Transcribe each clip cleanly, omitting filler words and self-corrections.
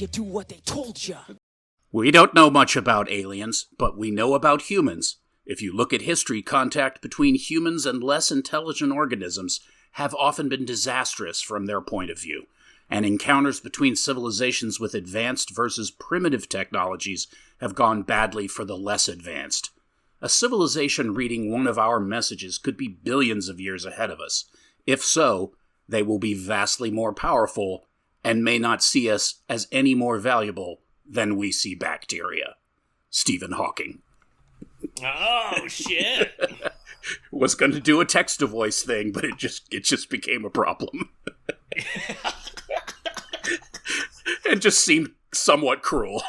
you do what they told you. We don't know much about aliens, but we know about humans. If you look at history, contact between humans and less intelligent organisms have often been disastrous from their point of view, and encounters between civilizations with advanced versus primitive technologies have gone badly for the less advanced. A civilization reading one of our messages could be billions of years ahead of us. If so, they will be vastly more powerful and may not see us as any more valuable than we see bacteria. Stephen Hawking. Oh, shit. Was going to do a text-to-voice thing, but it just became a problem. And just seemed somewhat cruel.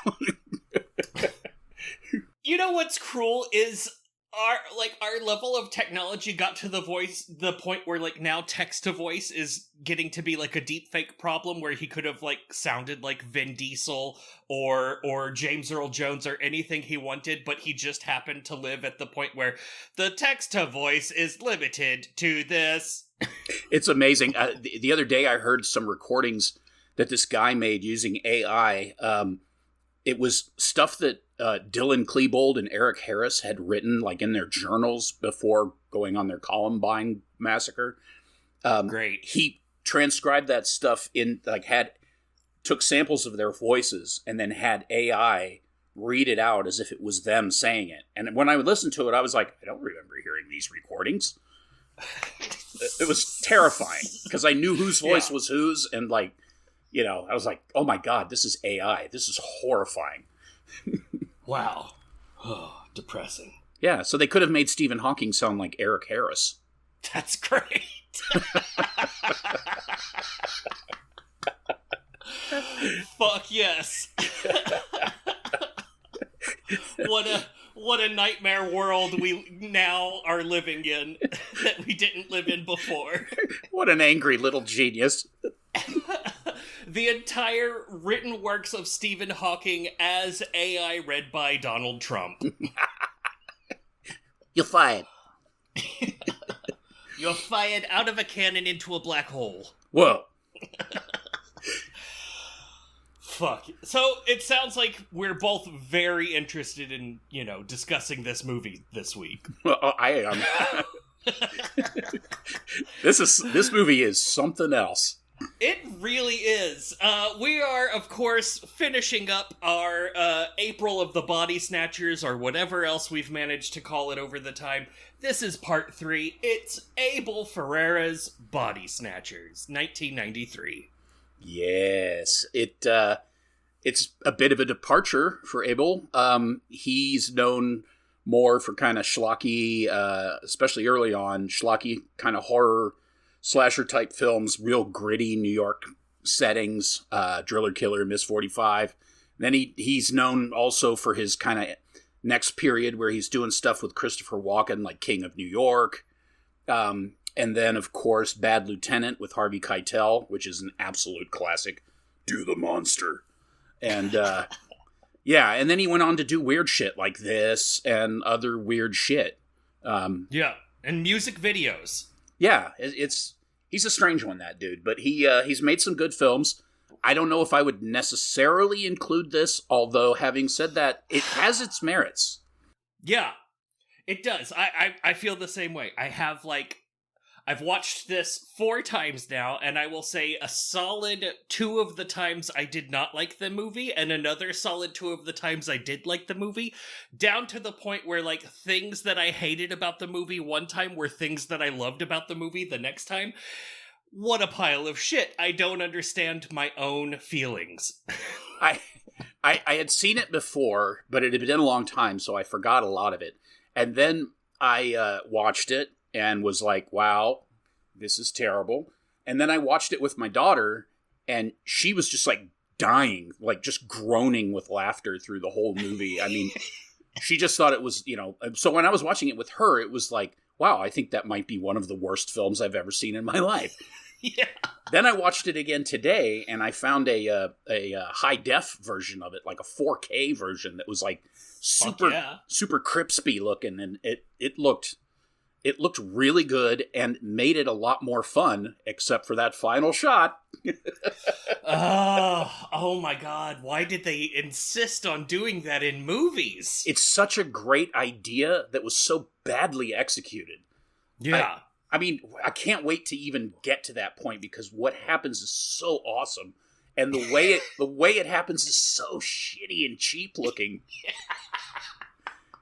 You know what's cruel is our level of technology got to the point where like now text to voice is getting to be like a deep fake problem where he could have like sounded like Vin Diesel or James Earl Jones or anything he wanted, but he just happened to live at the point where the text to voice is limited to this. It's amazing. The other day I heard some recordings that this guy made using AI. It was stuff that Dylan Klebold and Eric Harris had written like in their journals before going on their Columbine massacre. Great. He transcribed that stuff in took samples of their voices and then had AI read it out as if it was them saying it. And when I would listen to it, I was like, I don't remember hearing these recordings. It was terrifying because I knew whose voice was whose, and I was like, oh my God, this is AI. This is horrifying. Wow. Oh, depressing. Yeah, so they could have made Stephen Hawking sound like Eric Harris. That's great. Fuck yes. What a nightmare world we now are living in that we didn't live in before. What an angry little genius. The entire written works of Stephen Hawking as AI read by Donald Trump. You're fired. You're fired out of a cannon into a black hole. Whoa. Fuck. So it sounds like we're both very interested in, discussing this movie this week. Well, I am. This movie is something else. It really is. We are, of course, finishing up our April of the Body Snatchers, or whatever else we've managed to call it over the time. This is part 3. It's Abel Ferrara's Body Snatchers, 1993. Yes, it's a bit of a departure for Abel. He's known more for kind of schlocky, especially early on, schlocky kind of horror slasher type films, real gritty New York settings, Driller Killer, Miss 45. Then he's known also for his kind of next period where he's doing stuff with Christopher Walken, like King of New York. And then, of course, Bad Lieutenant with Harvey Keitel, which is an absolute classic. Do the monster. And, and then he went on to do weird shit like this and other weird shit. And music videos. Yeah, he's a strange one, that dude. But he's made some good films. I don't know if I would necessarily include this, although having said that, it has its merits. Yeah, it does. I feel the same way. I've watched this 4 times now, and I will say a solid 2 of the times I did not like the movie, and another solid 2 of the times I did like the movie, down to the point where, things that I hated about the movie one time were things that I loved about the movie the next time. What a pile of shit. I don't understand my own feelings. I had seen it before, but it had been a long time, so I forgot a lot of it. And then I watched it, and was like, wow, this is terrible. And then I watched it with my daughter, and she was just dying, just groaning with laughter through the whole movie. I mean, she just thought it was, so when I was watching it with her, it was like, wow, I think that might be one of the worst films I've ever seen in my life. Yeah. Then I watched it again today, and I found a high def version of it, like a 4K version that was super crispy looking, and it looked it looked really good and made it a lot more fun, except for that final shot. Oh my God. Why did they insist on doing that in movies? It's such a great idea that was so badly executed. Yeah. I mean, I can't wait to even get to that point because what happens is so awesome. And the way it happens is so shitty and cheap looking.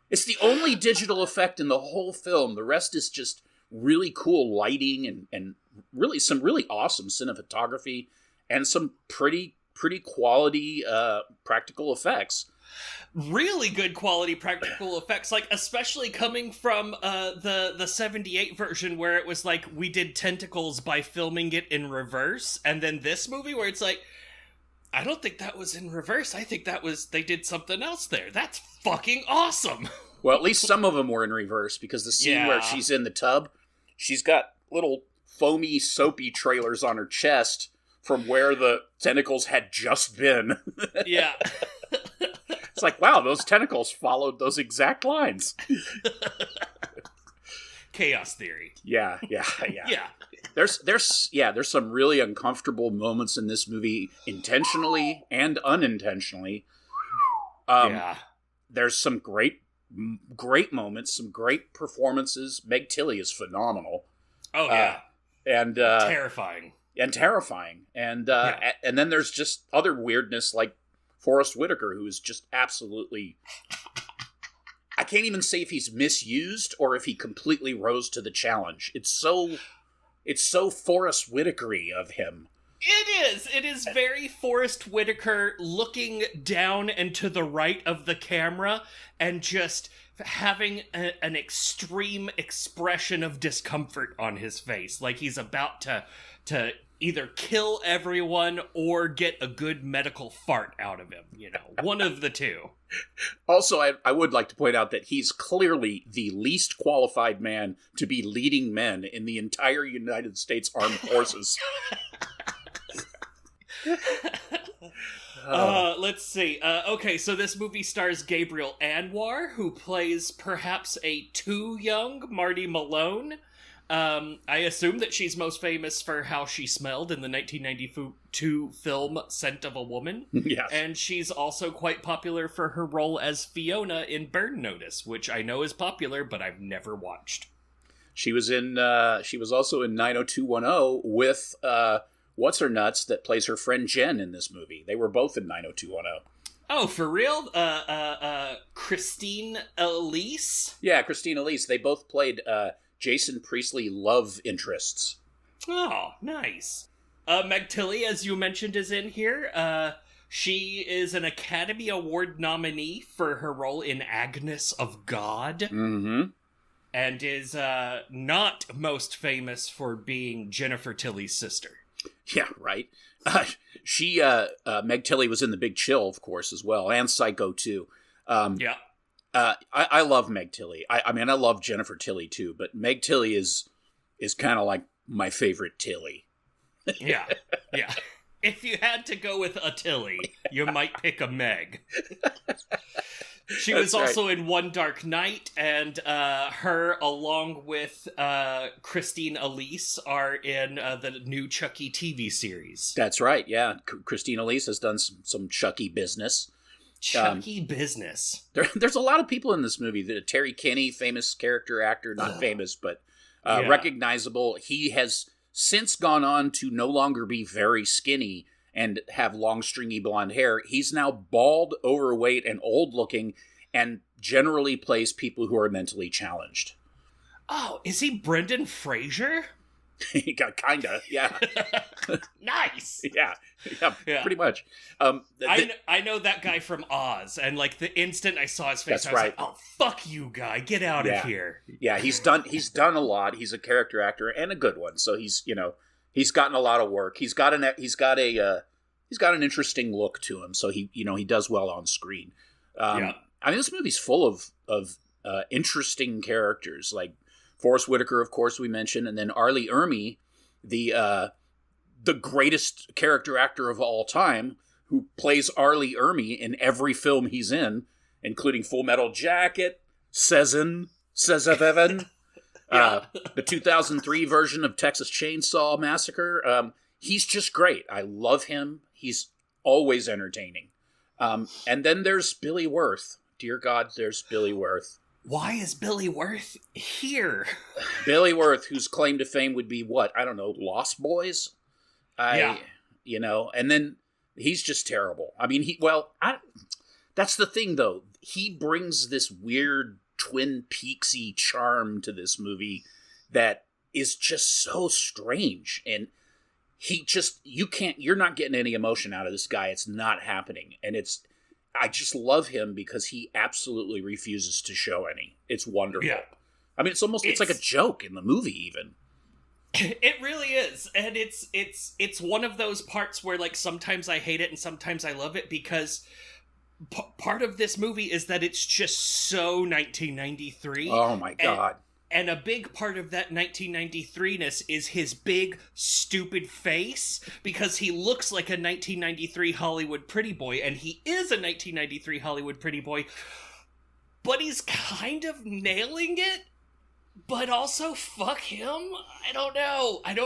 It's the only digital effect in the whole film. The rest is just really cool lighting and really some really awesome cinematography and some pretty quality practical effects. Really good quality practical effects, like especially coming from the 78 version where it was like we did tentacles by filming it in reverse, and then this movie where it's like, I don't think that was in reverse. I think that was, they did something else there. That's fucking awesome. Well, at least some of them were in reverse, because the scene where she's in the tub, she's got little foamy, soapy trailers on her chest from where the tentacles had just been. Yeah. It's like, wow, those tentacles followed those exact lines. Chaos theory. Yeah. Yeah. There's some really uncomfortable moments in this movie, intentionally and unintentionally. There's some great moments, some great performances. Meg Tilly is phenomenal. Oh yeah, and terrifying. And then there's just other weirdness like Forrest Whitaker, who is just absolutely. I can't even say if he's misused or if he completely rose to the challenge. It's so Forrest Whitaker-y of him. It is very Forrest Whitaker looking down and to the right of the camera and just having an extreme expression of discomfort on his face. Like he's about to either kill everyone or get a good medical fart out of him. You know, one of the two. Also, I would like to point out that he's clearly the least qualified man to be leading men in the entire United States Armed Forces. Let's see. Okay, so this movie stars Gabriel Anwar, who plays perhaps a too young Marty Malone. I assume that she's most famous for how she smelled in the 1992 film Scent of a Woman. Yes. And she's also quite popular for her role as Fiona in Burn Notice, which I know is popular, but I've never watched. She was also in 90210 with What's-Her-Nuts that plays her friend Jen in this movie. They were both in 90210. Oh, for real? Christine Elise? Yeah, Christine Elise. They both played Jason Priestley love interests. Oh, nice. Meg Tilly, as you mentioned, is in here. She is an Academy Award nominee for her role in Agnes of God. Mm-hmm. And is not most famous for being Jennifer Tilly's sister. Yeah, right. Meg Tilly was in The Big Chill, of course, as well, and Psycho, too. Yeah. I love Meg Tilly. I mean, I love Jennifer Tilly, too, but Meg Tilly is kind of like my favorite Tilly. Yeah. If you had to go with a Tilly, you might pick a Meg. She was also in One Dark Night, and her, along with Christine Elise, are in the new Chucky TV series. That's right, yeah. Christine Elise has done some Chucky business. Chucky business. There's a lot of people in this movie. Terry Kinney, famous character actor, not famous, but recognizable. He has since gone on to no longer be very skinny and have long, stringy blonde hair. He's now bald, overweight, and old-looking, and generally plays people who are mentally challenged. Oh, is he Brendan Fraser? Kinda, yeah. Nice! Yeah, pretty much. I know that guy from Oz, and like the instant I saw his face, I was like, oh, fuck you, guy, get out of here. Yeah, he's done a lot. He's a character actor and a good one, so he's gotten a lot of work. He's got an interesting look to him, so he does well on screen. I mean, this movie's full of interesting characters, like Forrest Whitaker, of course, we mentioned, and then Arlie Ermy, the greatest character actor of all time, who plays Arlie Ermy in every film he's in, including Full Metal Jacket, Seven, The 2003 version of Texas Chainsaw Massacre. He's just great. I love him. He's always entertaining. And then there's Billy Wirth. Dear God, there's Billy Wirth. Why is Billy Wirth here? Billy Wirth, whose claim to fame would be what? I don't know, Lost Boys? You know, and then he's just terrible. I mean, that's the thing, though. He brings this weird Twin Peaksy charm to this movie that is just so strange. And you're not getting any emotion out of this guy. It's not happening. And I just love him because he absolutely refuses to show any. It's wonderful. Yeah. I mean, it's like a joke in the movie, even. It really is. And it's one of those parts where, like, sometimes I hate it and sometimes I love it because part of this movie is that it's just so 1993. Oh my God. And a big part of that 1993-ness is his big, stupid face, because he looks like a 1993 Hollywood pretty boy, and he is a 1993 Hollywood pretty boy, but he's kind of nailing it, but also, fuck him. I don't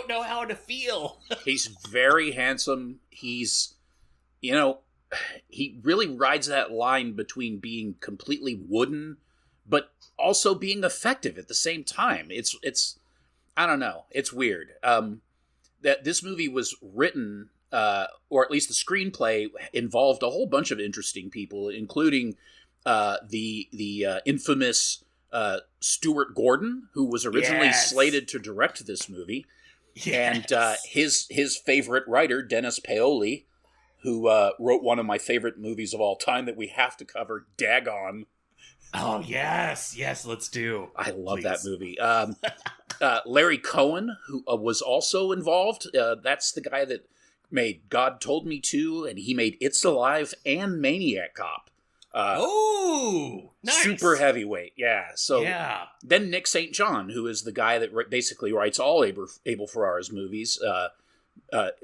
know how to feel. He's very handsome. He's, he really rides that line between being completely wooden but also being effective at the same time. It's I don't know. It's weird. That this movie was written, or at least the screenplay involved a whole bunch of interesting people, including the infamous Stuart Gordon, who was originally slated to direct this movie, and his favorite writer, Dennis Paoli, who wrote one of my favorite movies of all time that we have to cover, Dagon. Oh, yes, let's do. I love that movie. Larry Cohen, who was also involved. That's the guy that made God Told Me To, and he made It's Alive and Maniac Cop. Nice. Super heavyweight, yeah. So then Nick St. John, who is the guy that basically writes all Abel Ferrara's movies.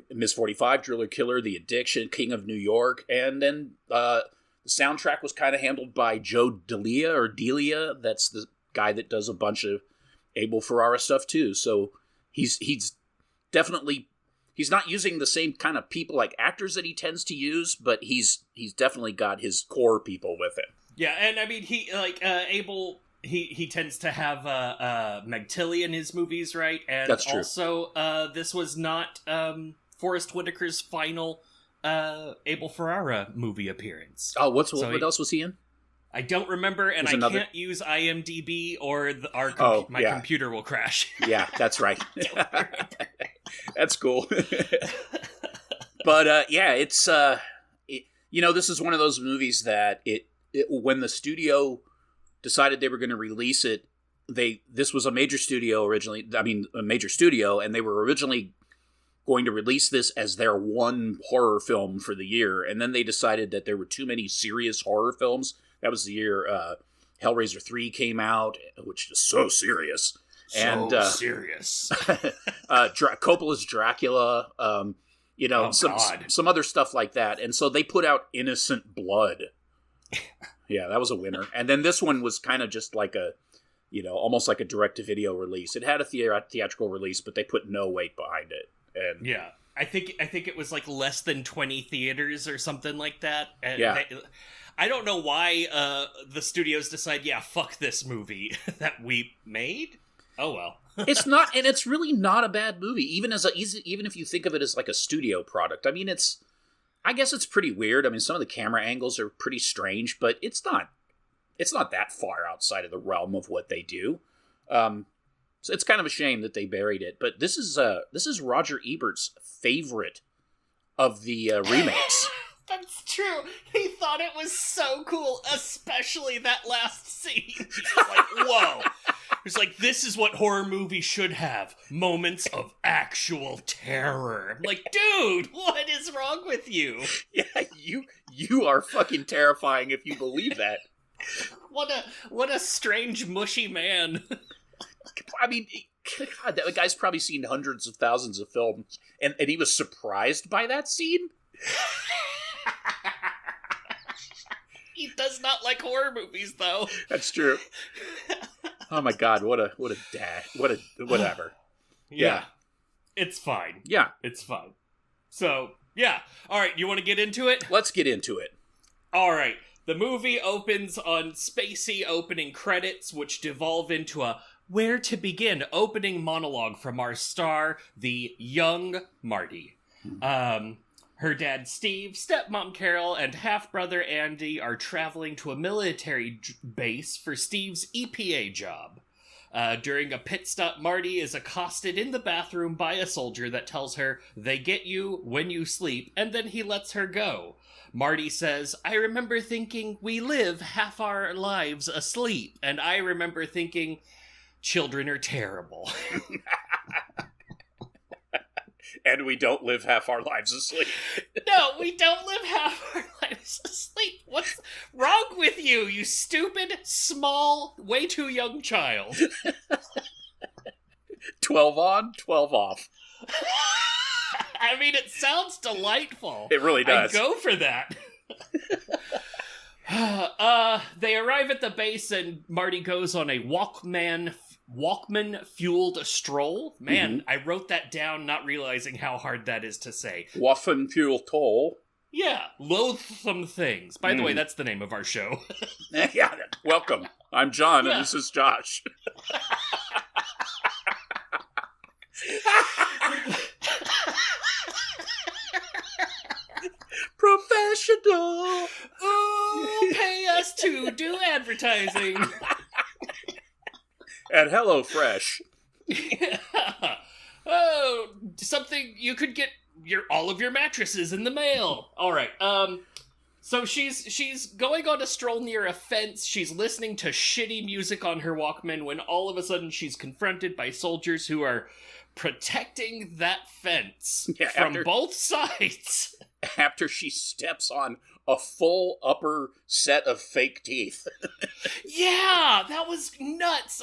Miss 45, Driller Killer, The Addiction, King of New York, and then... the soundtrack was kind of handled by Joe Delia. That's the guy that does a bunch of Abel Ferrara stuff too. So he's definitely, he's not using the same kind of people like actors that he tends to use, but he's definitely got his core people with him. Yeah, and I mean Abel. He tends to have Meg Tilly in his movies, right? And that's true. Also, this was not Forrest Whitaker's final Abel Ferrara movie appearance. Oh, what else was he in? I don't remember, and I can't use IMDb or my computer will crash. Yeah, that's right. That's cool. But it's this is one of those movies that when the studio decided they were going to release it, this was a major studio originally. I mean, a major studio, and they were originally going to release this as their one horror film for the year, and then they decided that there were too many serious horror films. That was the year Hellraiser 3 came out, which is so serious. Serious. Coppola's Dracula, some other stuff like that. And so they put out Innocent Blood. Yeah, that was a winner. And then this one was kind of just like almost like a direct-to-video release. It had a theatrical release, but they put no weight behind it. And yeah, I think it was like less than 20 theaters or something like that. And I don't know why the studios decide, fuck this movie that we made. Oh well. It's not, and it's really not a bad movie, even if you think of it as like a studio product. I mean, I guess it's pretty weird. I mean, some of the camera angles are pretty strange, but it's not that far outside of the realm of what they do. So it's kind of a shame that they buried it, but this is Roger Ebert's favorite of the remakes. That's true. He thought it was so cool, especially that last scene. He was like, whoa. He's like, this is what horror movies should have. Moments of actual terror. I'm like, dude, what is wrong with you? Yeah, you are fucking terrifying if you believe that. What a strange, mushy man. I mean, God, that guy's probably seen hundreds of thousands of films, and he was surprised by that scene? He does not like horror movies, though. That's true. Oh my God, what a dad. Whatever. Yeah. It's fine. Yeah. It's fine. So, yeah. All right, you want to get into it? Let's get into it. All right. The movie opens on spacey opening credits, which devolve into a where to begin opening monologue from our star, the young Marty. Her dad Steve, stepmom Carol, and half-brother Andy are traveling to a military base for Steve's EPA job. During a pit stop, Marty is accosted in the bathroom by a soldier that tells her they get you when you sleep, and then he lets her go. Marty says, I remember thinking we live half our lives asleep, and I remember thinking children are terrible. And we don't live half our lives asleep. No, we don't live half our lives asleep. What's wrong with you, you stupid, small, way too young child? 12 on, 12 off. I mean, it sounds delightful. It really does. I'd go for that. They arrive at the base and Marty goes on a Walkman-fueled stroll. Man, I wrote that down not realizing how hard that is to say. Waffen-fuel toll. Yeah, Loathsome Things. By the way, that's the name of our show. Yeah, welcome. I'm John, and this is Josh. Professional. Ooh, pay us to do advertising. And HelloFresh. Yeah. Oh, something you could get all of your mattresses in the mail. All right. So she's going on a stroll near a fence. She's listening to shitty music on her Walkman when all of a sudden she's confronted by soldiers who are protecting that fence from both sides. After she steps on a full upper set of fake teeth. Yeah, that was nuts.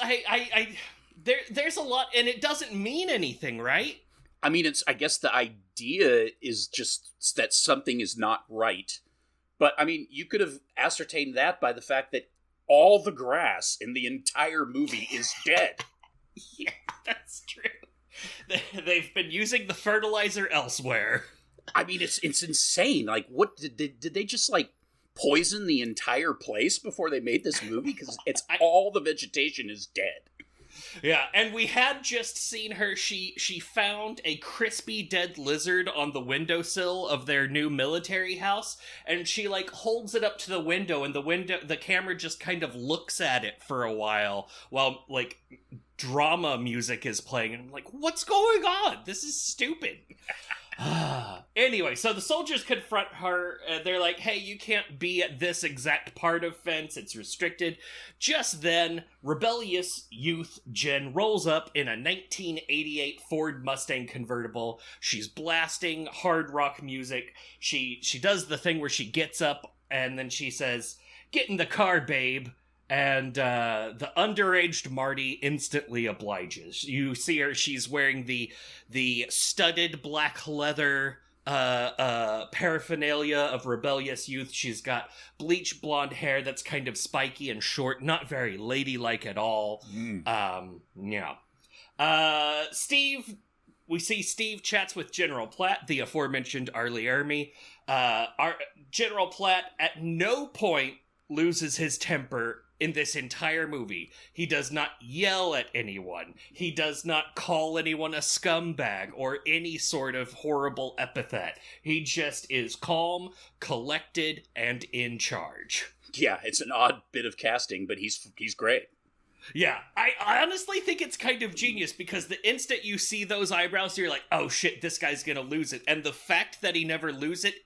There's a lot, and it doesn't mean anything, right? I mean, I guess the idea is just that something is not right. But, I mean, you could have ascertained that by the fact that all the grass in the entire movie is dead. Yeah, that's true. They've been using the fertilizer elsewhere. I mean, it's insane. Like, what did they just like poison the entire place before they made this movie? Because all the vegetation is dead. Yeah, and we had just seen her. She found a crispy dead lizard on the windowsill of their new military house, and she like holds it up to the window, and the camera just kind of looks at it for a while like drama music is playing, and I'm like, what's going on? This is stupid. Anyway, so the soldiers confront her. They're like, hey, you can't be at this exact part of fence. It's restricted. Just then, rebellious youth Jen rolls up in a 1988 Ford Mustang convertible. She's blasting hard rock music. She does the thing where she gets up and then she says, get in the car, babe. And the underaged Marty instantly obliges. You see her, she's wearing the studded black leather paraphernalia of rebellious youth. She's got bleach blonde hair that's kind of spiky and short, not very ladylike at all. Yeah. We see Steve chats with General Platt, the aforementioned Arlie Ermy. Our General Platt at no point loses his temper in this entire movie. He does not yell at anyone. He does not call anyone a scumbag or any sort of horrible epithet. He just is calm, collected, and in charge. Yeah, it's an odd bit of casting, but he's great. Yeah, I honestly think it's kind of genius because the instant you see those eyebrows, you're like, oh shit, this guy's gonna lose it. And the fact that he never loses it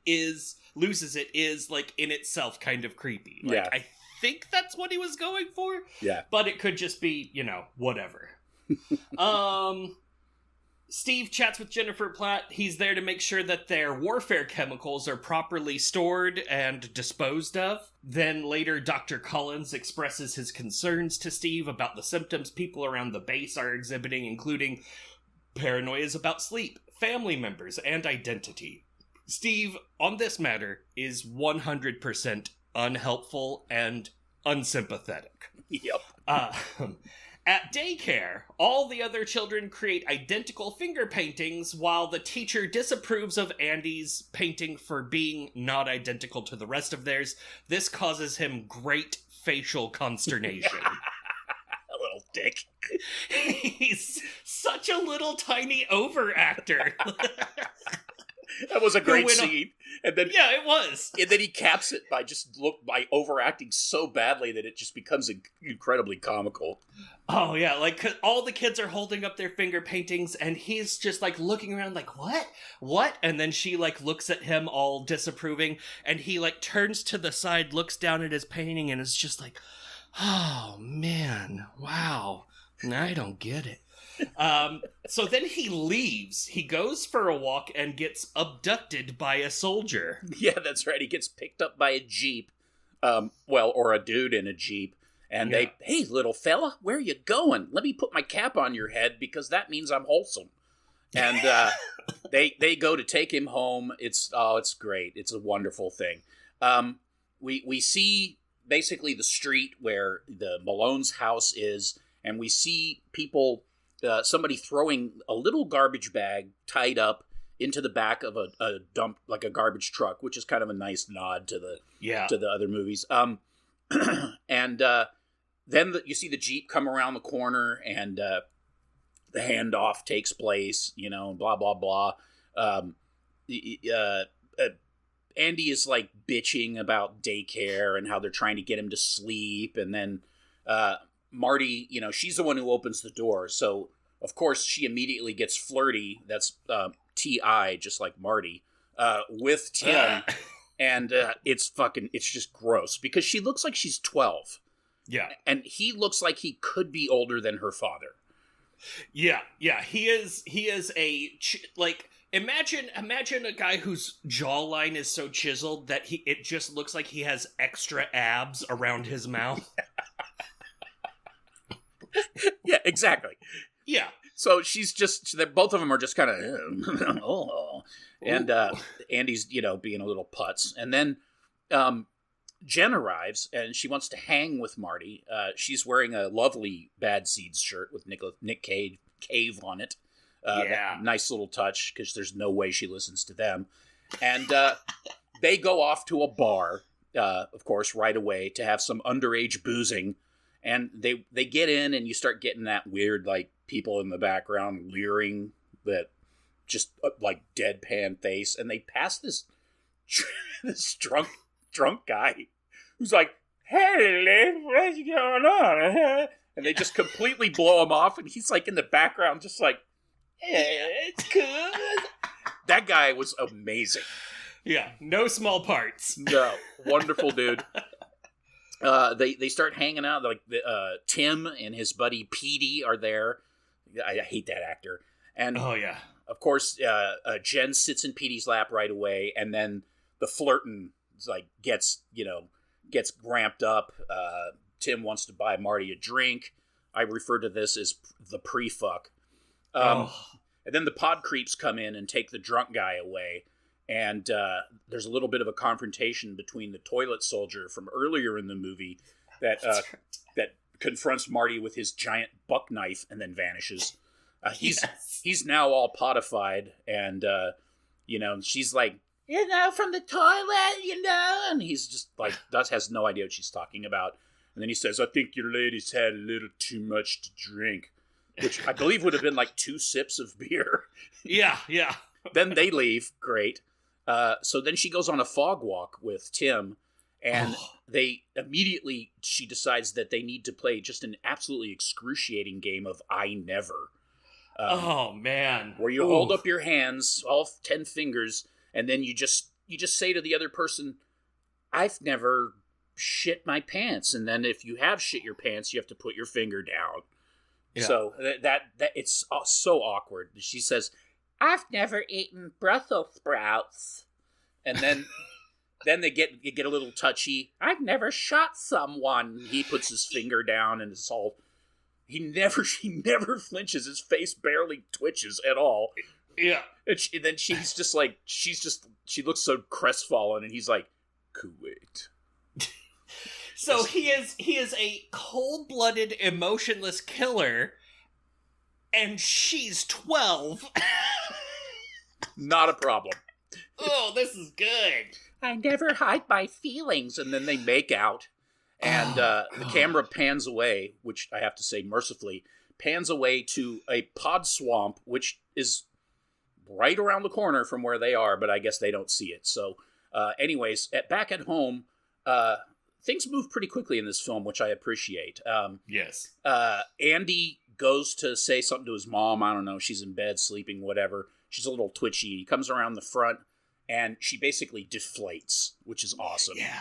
is like in itself kind of creepy. Like, yeah. I think that's what he was going for. Yeah. But it could just be, whatever. Steve chats with Jennifer Platt. He's there to make sure that their warfare chemicals are properly stored and disposed of. Then later, Dr. Collins expresses his concerns to Steve about the symptoms people around the base are exhibiting, including paranoias about sleep, family members, and identity. Steve, on this matter, is 100% unhelpful and unsympathetic. Yep. At daycare, all the other children create identical finger paintings while the teacher disapproves of Andy's painting for being not identical to the rest of theirs. This causes him great facial consternation. A little dick. He's such a little tiny overactor. That was a great scene. And then, yeah, it was. And then he caps it by overacting so badly that it just becomes incredibly comical. Oh, yeah, like, all the kids are holding up their finger paintings, and he's just, like, looking around like, what? What? And then she, like, looks at him all disapproving, and he, like, turns to the side, looks down at his painting, and is just like, oh, man, wow, I don't get it. So then he leaves. He goes for a walk and gets abducted by a soldier. Yeah, that's right. He gets picked up by a Jeep. Or a dude in a Jeep. And hey, little fella, where are you going? Let me put my cap on your head because that means I'm wholesome. And they go to take him home. It's great. It's a wonderful thing. We see basically the street where the Malone's house is, and we see people... somebody throwing a little garbage bag tied up into the back of a dump, like a garbage truck, which is kind of a nice nod to the other movies. And then you see the Jeep come around the corner, and the handoff takes place. Blah blah blah. Andy is like bitching about daycare and how they're trying to get him to sleep, and then Marty, she's the one who opens the door, so of course she immediately gets flirty. That's T.I., just like Marty, with Tim, and it's just gross because she looks like she's 12. Yeah, and he looks like he could be older than her father. Yeah, he is imagine a guy whose jawline is so chiseled that it just looks like he has extra abs around his mouth. Yeah, exactly. Yeah. So both of them are just kind of, oh. And Andy's, being a little putz. And then Jen arrives, and she wants to hang with Marty. She's wearing a lovely Bad Seeds shirt with Nick Cave on it. Nice little touch, because there's no way she listens to them. And they go off to a bar, of course, right away to have some underage boozing. And they get in, and you start getting that weird, like, people in the background leering that just, like, deadpan face. And they pass this drunk guy who's like, hey, what's going on? And they just completely blow him off, and he's, like, in the background just like, hey, it's good. That guy was amazing. Yeah, no small parts. No, wonderful dude. They start hanging out, like Tim and his buddy Petey are there. I hate that actor. And oh yeah, of course, Jen sits in Petey's lap right away, and then the flirting gets ramped up. Tim wants to buy Marty a drink. I refer to this as the pre-fuck. And then the pod creeps come in and take the drunk guy away. And there's a little bit of a confrontation between the toilet soldier from earlier in the movie that confronts Marty with his giant buck knife and then vanishes. He's now all potified, and she's like, from the toilet, and he's just like, has no idea what she's talking about. And then he says, I think your lady's had a little too much to drink, which I believe would have been like 2 sips of beer. Yeah. Then they leave. Great. So then she goes on a fog walk with Tim, and she decides that they need to play just an absolutely excruciating game of I Never. Oh, man. Where you hold up your hands, all 10 fingers, and then you just say to the other person, I've never shit my pants. And then if you have shit your pants, you have to put your finger down. Yeah. So that it's so awkward. She says, I've never eaten Brussels sprouts. And then they get a little touchy. I've never shot someone. He puts his finger down, and it's all... He never flinches. His face barely twitches at all. Yeah. And then she looks so crestfallen, and he's like, Kuwait. So he is a cold-blooded, emotionless killer, and she's 12. Not a problem. Oh, this is good. I never hide my feelings. And then they make out. And the camera pans away, which I have to say mercifully, pans away to a pod swamp, which is right around the corner from where they are, but I guess they don't see it. So anyways, back at home, things move pretty quickly in this film, which I appreciate. Yes. Andy goes to say something to his mom. I don't know. She's in bed, sleeping, whatever. She's a little twitchy. He comes around the front, and she basically deflates, which is awesome. Yeah.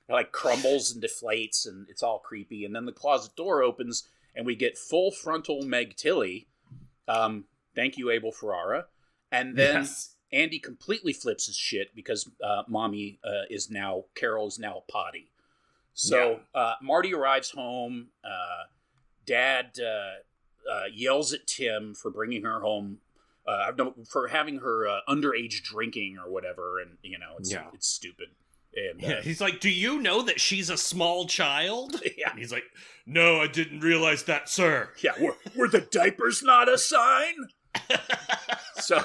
Like crumbles and deflates, and it's all creepy. And then the closet door opens, and we get full frontal Meg Tilly. Thank you, Abel Ferrara. And then Andy completely flips his shit because Carol is now a potty. So Marty arrives home. Dad yells at Tim for bringing her home, for having her underage drinking or whatever, and it's stupid. And he's like, "Do you know that she's a small child?" Yeah, and he's like, "No, I didn't realize that, sir." Yeah, were the diapers not a sign? So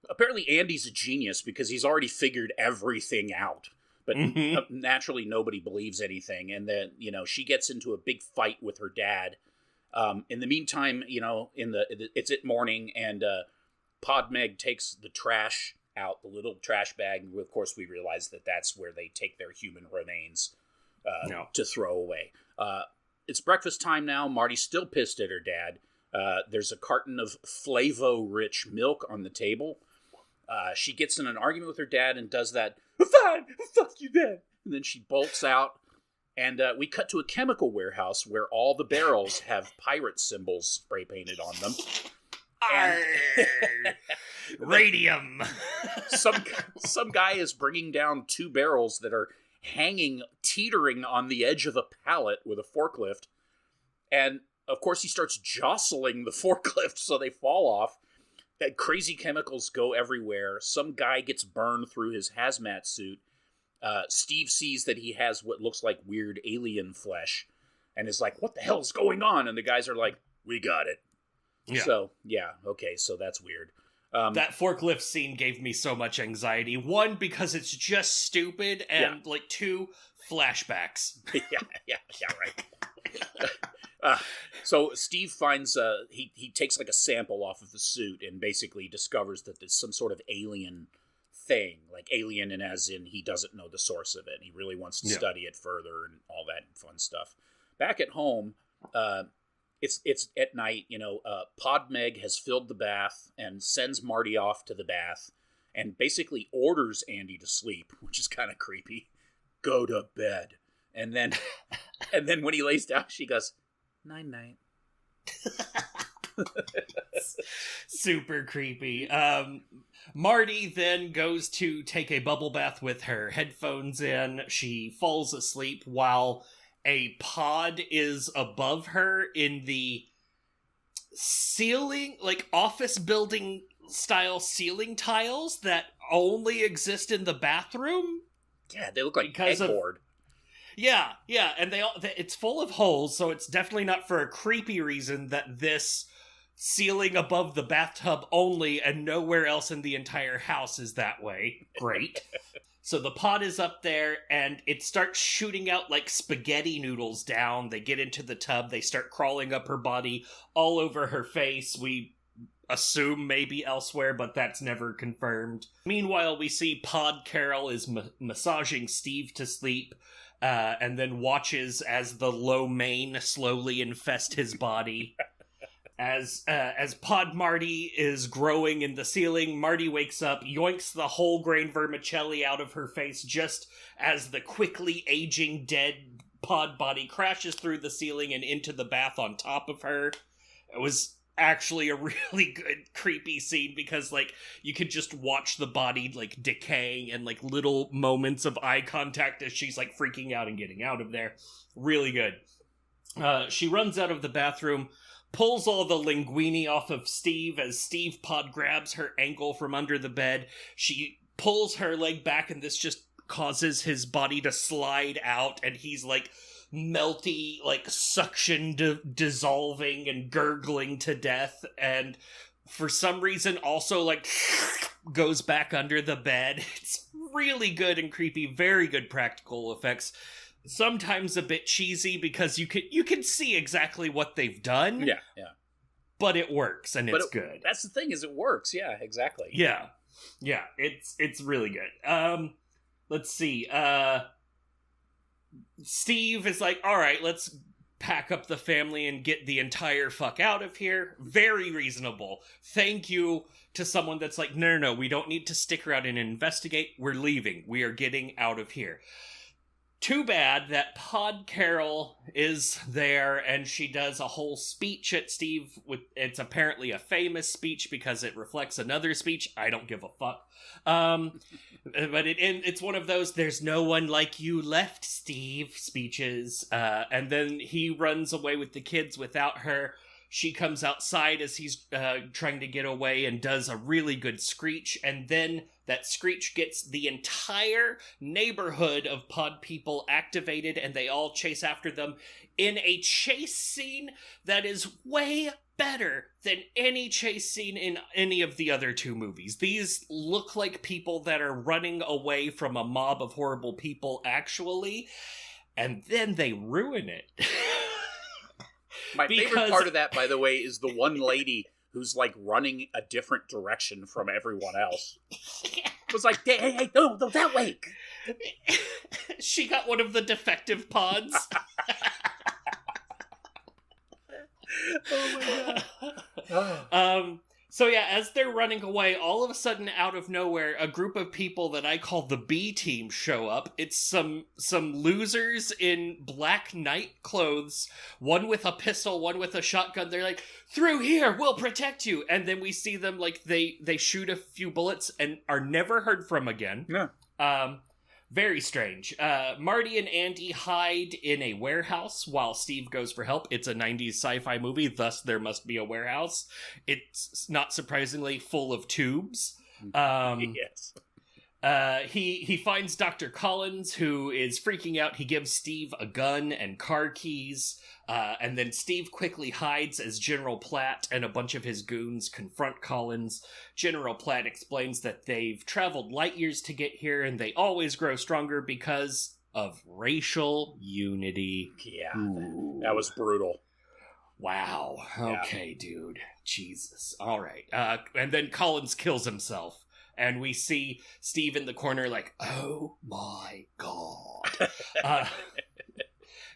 apparently Andy's a genius because he's already figured everything out. But naturally, nobody believes anything, and then she gets into a big fight with her dad. In the meantime, it's at morning, and Pod Meg takes the trash out, the little trash bag. Of course, we realize that that's where they take their human remains to throw away. It's breakfast time now. Marty's still pissed at her dad. There's a carton of Flavo-rich milk on the table. She gets in an argument with her dad and does that, "Fine, fuck you then." And then she bolts out. And we cut to a chemical warehouse where all the barrels have pirate symbols spray painted on them. And radium. some guy is bringing down 2 barrels that are teetering on the edge of a pallet with a forklift. And, of course, he starts jostling the forklift so they fall off. Crazy chemicals go everywhere. Some guy gets burned through his hazmat suit. Steve sees that he has what looks like weird alien flesh and is like, "What the hell is going on?" And the guys are like, "We got it." Yeah. So, okay, so that's weird. That forklift scene gave me so much anxiety. 1, because it's just stupid, and 2, flashbacks. yeah, right. So Steve finds, he takes like a sample off of the suit and basically discovers that there's some sort of alien thing, like alien, and as in he doesn't know the source of it. He really wants to study it further and all that fun stuff. Back at home, it's at night. Pod Meg has filled the bath and sends Marty off to the bath, and basically orders Andy to sleep, which is kind of creepy. Go to bed, and then when he lays down, she goes, "Night night." Super creepy. Marty then goes to take a bubble bath with her headphones in. She falls asleep while a pod is above her in the ceiling, like office building style ceiling tiles that only exist in the bathroom. Yeah, they look like pegboard. Yeah, and it's full of holes, so it's definitely not for a creepy reason that this ceiling above the bathtub only and nowhere else in the entire house is that way. Great. So the pot is up there, and it starts shooting out like spaghetti noodles down. They get into the tub, they start crawling up her body, all over her face. We assume maybe elsewhere, but that's never confirmed. Meanwhile, we see Pod Carol is massaging Steve to sleep, and then watches as the lo mein slowly infest his body. As Pod Marty is growing in the ceiling, Marty wakes up, yoinks the whole grain vermicelli out of her face just as the quickly aging dead Pod body crashes through the ceiling and into the bath on top of her. It was actually a really good creepy scene because you could just watch the body decaying and little moments of eye contact as she's freaking out and getting out of there. Really good. She runs out of the bathroom, pulls all the linguine off of Steve as Steve Pod grabs her ankle from under the bed. She pulls her leg back and this just causes his body to slide out, and he's like melty, like suction dissolving and gurgling to death, and for some reason also like goes back under the bed. It's really good and creepy, very good practical effects. Sometimes a bit cheesy because you can see exactly what they've done. Yeah. But it works, and it's good. That's the thing, is it works. Yeah, exactly. Yeah, it's really good. Let's see. Steve is like, all right, let's pack up the family and get the entire fuck out of here. Very reasonable. Thank you to someone that's like, no, we don't need to stick around and investigate. We're leaving. We are getting out of here. Too bad that Pod Carol is there, and she does a whole speech at Steve. It's apparently a famous speech because it reflects another speech. I don't give a fuck. But it's one of those "there's no one like you left, Steve" speeches. And then he runs away with the kids without her. She comes outside as he's trying to get away and does a really good screech. And then that screech gets the entire neighborhood of pod people activated, and they all chase after them in a chase scene that is way better than any chase scene in any of the other two movies. These look like people that are running away from a mob of horrible people, actually, and then they ruin it. My favorite part of that, by the way, is the one lady who's like running a different direction from everyone else. It was like, hey, no, that way. She got one of the defective pods. Oh my god. So yeah, as they're running away, all of a sudden, out of nowhere, a group of people that I call the B team show up. It's some losers in Black Knight clothes, one with a pistol, one with a shotgun. They're like, "Through here, we'll protect you." And then we see them like they shoot a few bullets and are never heard from again. Yeah. Very strange. Marty and Andy hide in a warehouse while Steve goes for help. It's a 90s sci-fi movie, thus there must be a warehouse. It's not surprisingly full of tubes. Yes. He finds Dr. Collins, who is freaking out. He gives Steve a gun and car keys, and then Steve quickly hides as General Platt and a bunch of his goons confront Collins. General Platt explains that they've traveled light years to get here, and they always grow stronger because of racial unity. Yeah, Ooh. that was brutal. Wow. Okay, yeah. Dude. Jesus. All right. And then Collins kills himself. And we see Steve in the corner like, oh my god.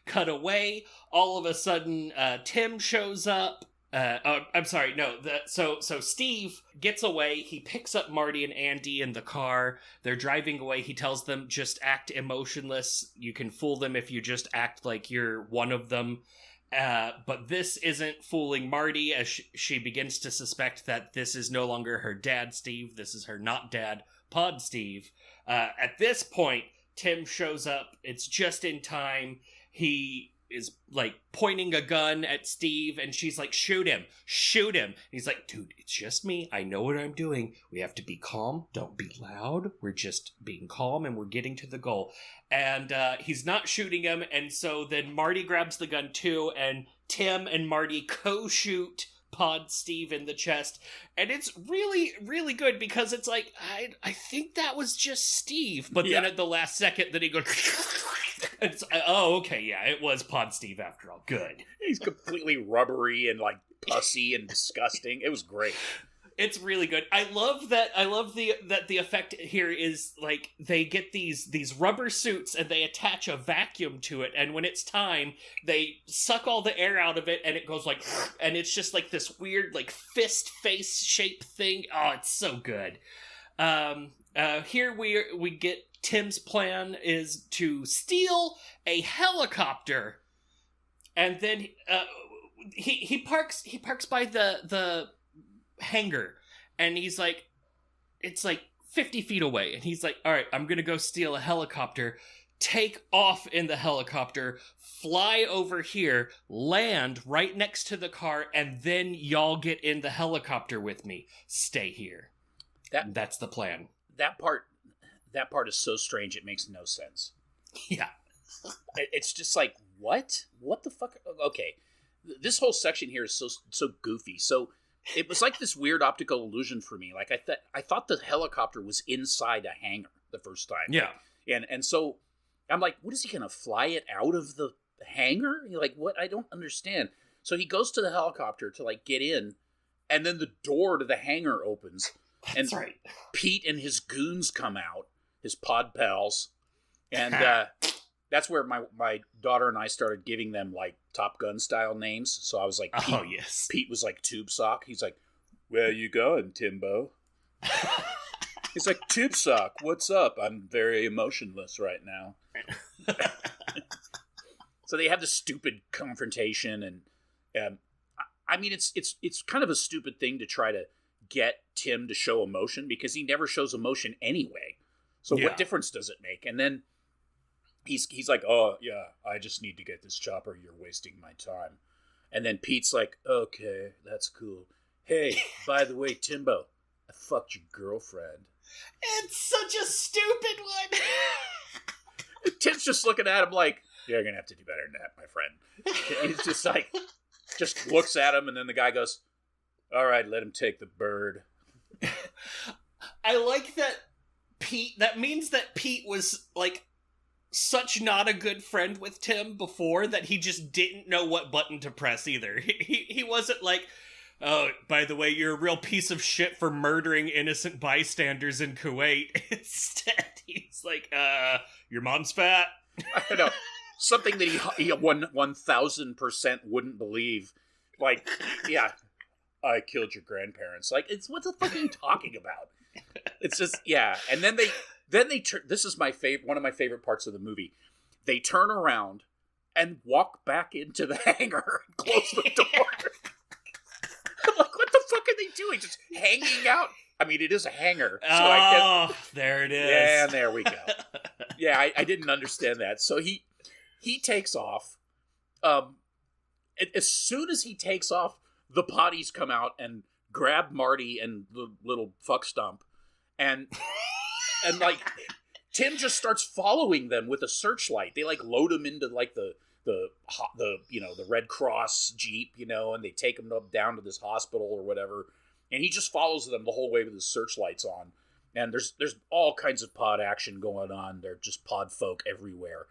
Cut away. All of a sudden, Tim shows up. I'm sorry, no. So Steve gets away. He picks up Marty and Andy in the car. They're driving away. He tells them, just act emotionless. You can fool them if you just act like you're one of them. But this isn't fooling Marty, as she begins to suspect that this is no longer her dad, Steve. This is her not dad, Pod Steve. At this point, Tim shows up. It's just in time. He is like pointing a gun at Steve, and she's like, shoot him. And he's like, dude, it's just me. I know what I'm doing. We have to be calm. Don't be loud. We're just being calm, and we're getting to the goal. And he's not shooting him, and so then Marty grabs the gun too, and Tim and Marty co-shoot Pod Steve in the chest. And it's really, really good because it's like, I think that was just Steve. But then at the last second, then he goes... It's, oh, okay, yeah, it was Pod Steve after all. Good. He's completely rubbery and like pussy and disgusting. It was great. It's really good. I love that the effect here is like they get these rubber suits and they attach a vacuum to it, and when it's time, they suck all the air out of it and it goes like, and it's just like this weird like fist face shape thing. Oh, it's so good. Here we get Tim's plan is to steal a helicopter, and then he parks by the hangar, and he's like, it's like 50 feet away, and he's like, all right, I'm gonna go steal a helicopter, take off in the helicopter, fly over here, land right next to the car, and then y'all get in the helicopter with me. Stay here. That's the plan. That part, that part is so strange it makes no sense. Yeah. It's just like, what the fuck? Okay, this whole section here is so goofy. So it was like this weird optical illusion for me. Like I thought the helicopter was inside a hangar the first time. Yeah. And so I'm like, what is he gonna fly it out of the hangar? Like, what? I don't understand. So he goes to the helicopter to like get in, and then the door to the hangar opens, and That's right. Pete and his goons come out, his pod pals, and that's where my daughter and I started giving them like Top Gun style names. So I was like, Pete, oh yes, Pete was like Tube Sock. He's like, where you going, Timbo? He's like, Tube Sock, what's up? I'm very emotionless right now. So they have this stupid confrontation, and I mean, it's kind of a stupid thing to try to get Tim to show emotion because he never shows emotion anyway. So what difference does it make? And then he's like, oh yeah, I just need to get this chopper. You're wasting my time. And then Pete's like, okay, that's cool. Hey, by the way, Timbo, I fucked your girlfriend. It's such a stupid one. Tim's just looking at him like, you're going to have to do better than that, my friend. He's just like, just looks at him, and then the guy goes, all right, let him take the bird. I like that that means that Pete was, like, such not a good friend with Tim before that he just didn't know what button to press either. He wasn't like, oh, by the way, you're a real piece of shit for murdering innocent bystanders in Kuwait. Instead, he's like, your mom's fat. I know. Something that he 1,000% wouldn't believe. Like, yeah, I killed your grandparents. Like, it's what the fuck are you talking about? It's just, yeah. And then they turn. This is one of my favorite parts of the movie. They turn around and walk back into the hangar and close the door. I'm like, what the fuck are they doing? Just hanging out? I mean, it is a hangar. So I guess, there it is. Yeah, there we go. Yeah, I didn't understand that. So he takes off. As soon as he takes off, the potties come out and grab Marty and the little fuck stump, and like Tim just starts following them with a searchlight. They like load him into like the Red Cross Jeep, and they take him down to this hospital or whatever, and he just follows them the whole way with his searchlights on. And there's all kinds of pod action going on. They're just pod folk everywhere.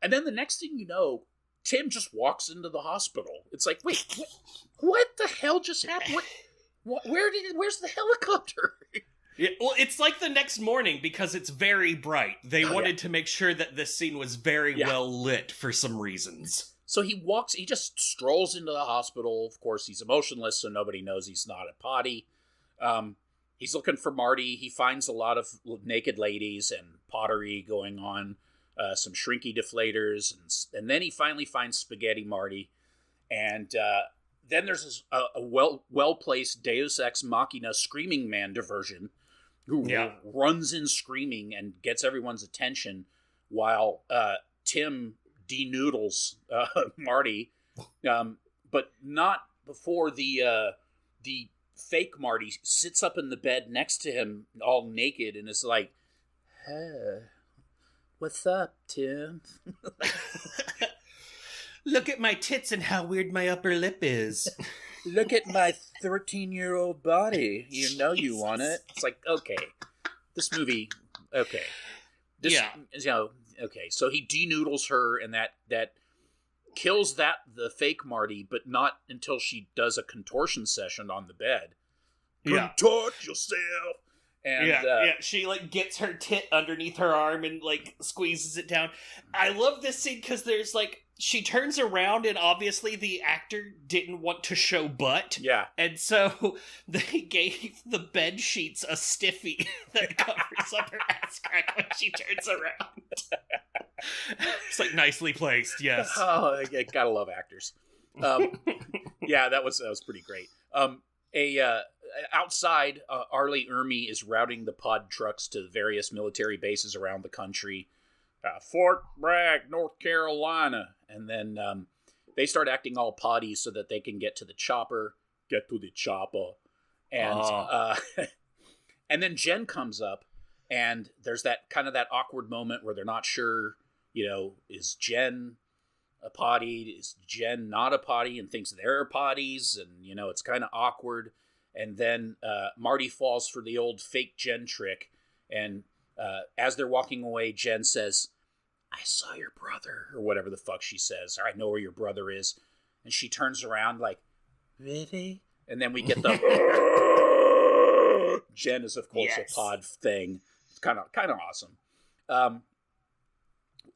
And then the next thing you know, Tim just walks into the hospital. It's like, wait, what the hell just happened? Where's the helicopter? Yeah, well, it's like the next morning because it's very bright. They wanted to make sure that this scene was very well lit for some reasons. So he just strolls into the hospital. Of course, he's emotionless, so nobody knows he's not a potty. He's looking for Marty. He finds a lot of naked ladies and pottery going on. Some shrinky deflators, and then he finally finds Spaghetti Marty, and then there's a well-placed Deus Ex Machina Screaming Man diversion, who runs in screaming and gets everyone's attention, while Tim denoodles Marty, but not before the fake Marty sits up in the bed next to him, all naked, and is like, hey. What's up, Tim? Look at my tits and how weird my upper lip is. Look at my 13-year-old body. You know you want it. It's like, okay. This movie, okay. Okay. So he denoodles her, and that kills the fake Marty, but not until she does a contortion session on the bed. Contort yourself. And, she like gets her tit underneath her arm and like squeezes it down. I love this scene because there's like she turns around and obviously the actor didn't want to show butt. Yeah, and so they gave the bed sheets a stiffy that covers up her ass crack when she turns around. It's like nicely placed. Yes. Oh, I gotta love actors. Yeah, that was pretty great. Outside, Arlie Ermy is routing the pod trucks to various military bases around the country. Fort Bragg, North Carolina. And then they start acting all poddy so that they can get to the chopper. Get to the chopper. And and then Jen comes up And there's that kind of that awkward moment where they're not sure, is Jen a potty? Is Jen not a potty and thinks they're potties? And, it's kind of awkward. And then Marty falls for the old fake Jen trick. And as they're walking away, Jen says, I saw your brother, or whatever the fuck she says. Or I know where your brother is. And she turns around like, really? And then we get the Jen is, of course, a pod thing. It's kind of awesome.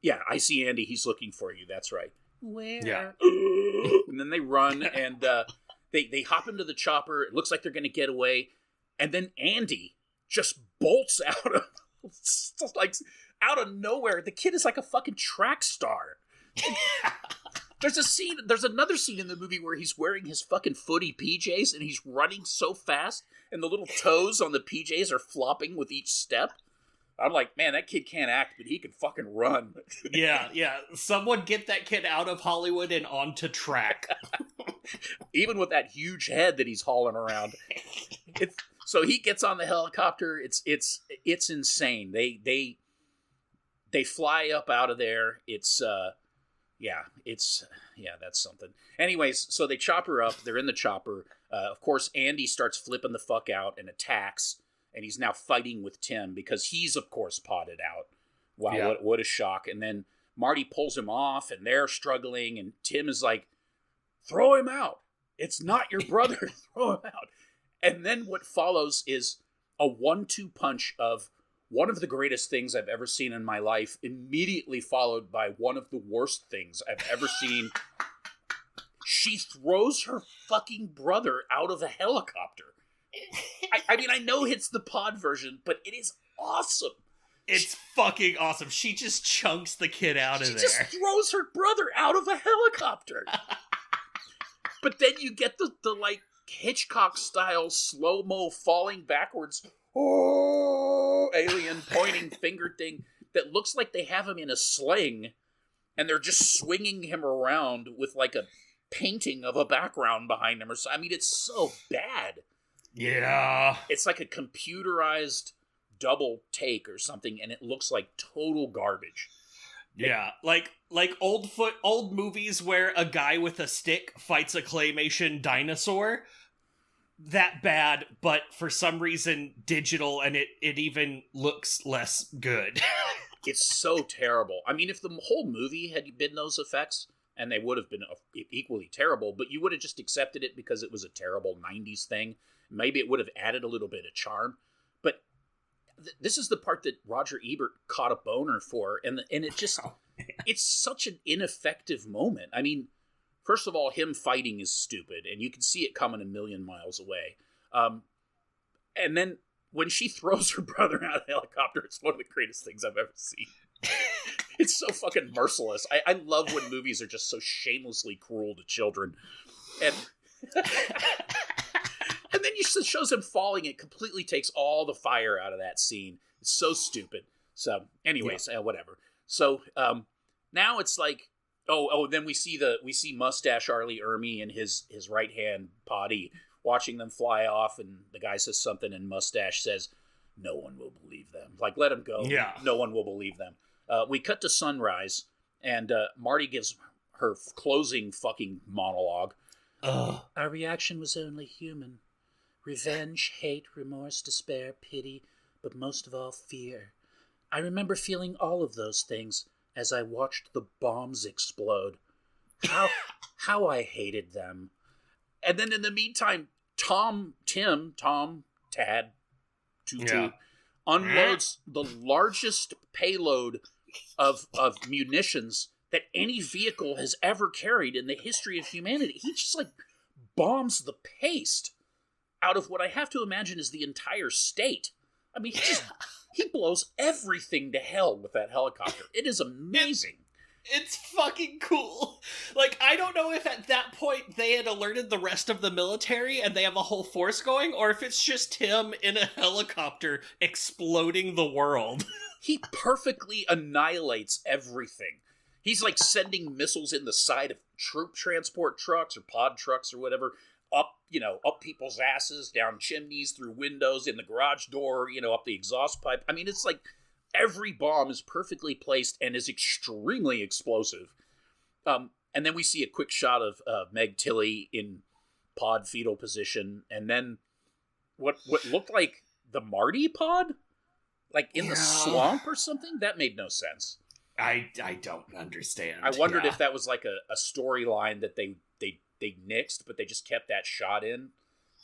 Yeah, I see Andy. He's looking for you. That's right. Where? Yeah. And then they run, and they hop into the chopper. It looks like they're going to get away. And then Andy just bolts out of nowhere. The kid is like a fucking track star. There's another scene in the movie where he's wearing his fucking footy PJs and he's running so fast and the little toes on the PJs are flopping with each step. I'm like, man, that kid can't act, but he can fucking run. Yeah. Someone get that kid out of Hollywood and onto track. Even with that huge head that he's hauling around. So he gets on the helicopter. It's insane. They fly up out of there. That's something. Anyways, so they chop her up. They're in the chopper. Of course, Andy starts flipping the fuck out and attacks, and he's now fighting with Tim because he's, of course, potted out. Wow, yeah. What a shock. And then Marty pulls him off, and they're struggling, and Tim is like, throw him out. It's not your brother. Throw him out. And then what follows is a 1-2 punch of one of the greatest things I've ever seen in my life, immediately followed by one of the worst things I've ever seen. She throws her fucking brother out of a helicopter. I mean, I know it's the pod version, but it is awesome. It's fucking awesome. She just chunks the kid out of there. She just throws her brother out of a helicopter. But then you get the like Hitchcock-style slow-mo falling backwards, alien pointing finger thing that looks like they have him in a sling, and they're just swinging him around with like a painting of a background behind him. I mean, it's so bad. Yeah. It's like a computerized double take or something, and it looks like total garbage. Yeah, like old movies where a guy with a stick fights a claymation dinosaur. That bad, but for some reason digital, and it even looks less good. It's so terrible. I mean, if the whole movie had been those effects, and they would have been equally terrible, but you would have just accepted it because it was a terrible 90s thing. Maybe it would have added a little bit of charm. But this is the part that Roger Ebert caught a boner for, and it just... It's such an ineffective moment. I mean, first of all, him fighting is stupid, and you can see it coming a million miles away. And then when she throws her brother out of the helicopter, it's one of the greatest things I've ever seen. It's so fucking merciless. I love when movies are just so shamelessly cruel to children. And and then it shows him falling. It completely takes all the fire out of that scene. It's so stupid. So, anyways, whatever. So now it's like, then we see Mustache Arlie Ermy and his right hand potty watching them fly off, and the guy says something, and Mustache says, "No one will believe them." Like, let him go. Yeah. No one will believe them. We cut to sunrise, and Marty gives her closing fucking monologue. Our reaction was only human. Revenge, hate, remorse, despair, pity, but most of all, fear. I remember feeling all of those things as I watched the bombs explode. How I hated them. And then in the meantime, Tad, Tutu, unloads the largest payload of munitions that any vehicle has ever carried in the history of humanity. He just like bombs the paste out of what I have to imagine is the entire state. I mean, he blows everything to hell with that helicopter. It is amazing. It's fucking cool. Like, I don't know if at that point they had alerted the rest of the military and they have a whole force going, or if it's just him in a helicopter exploding the world. He perfectly annihilates everything. He's like sending missiles in the side of troop transport trucks or pod trucks or whatever. up people's asses, down chimneys, through windows, in the garage door, up the exhaust pipe. I mean, it's like every bomb is perfectly placed and is extremely explosive. And then we see a quick shot of Meg Tilly in pod fetal position, and then what looked like the Marty pod, like in the swamp or something. That made no sense. I don't understand. I wondered if that was like a storyline that they nixed, but they just kept that shot in.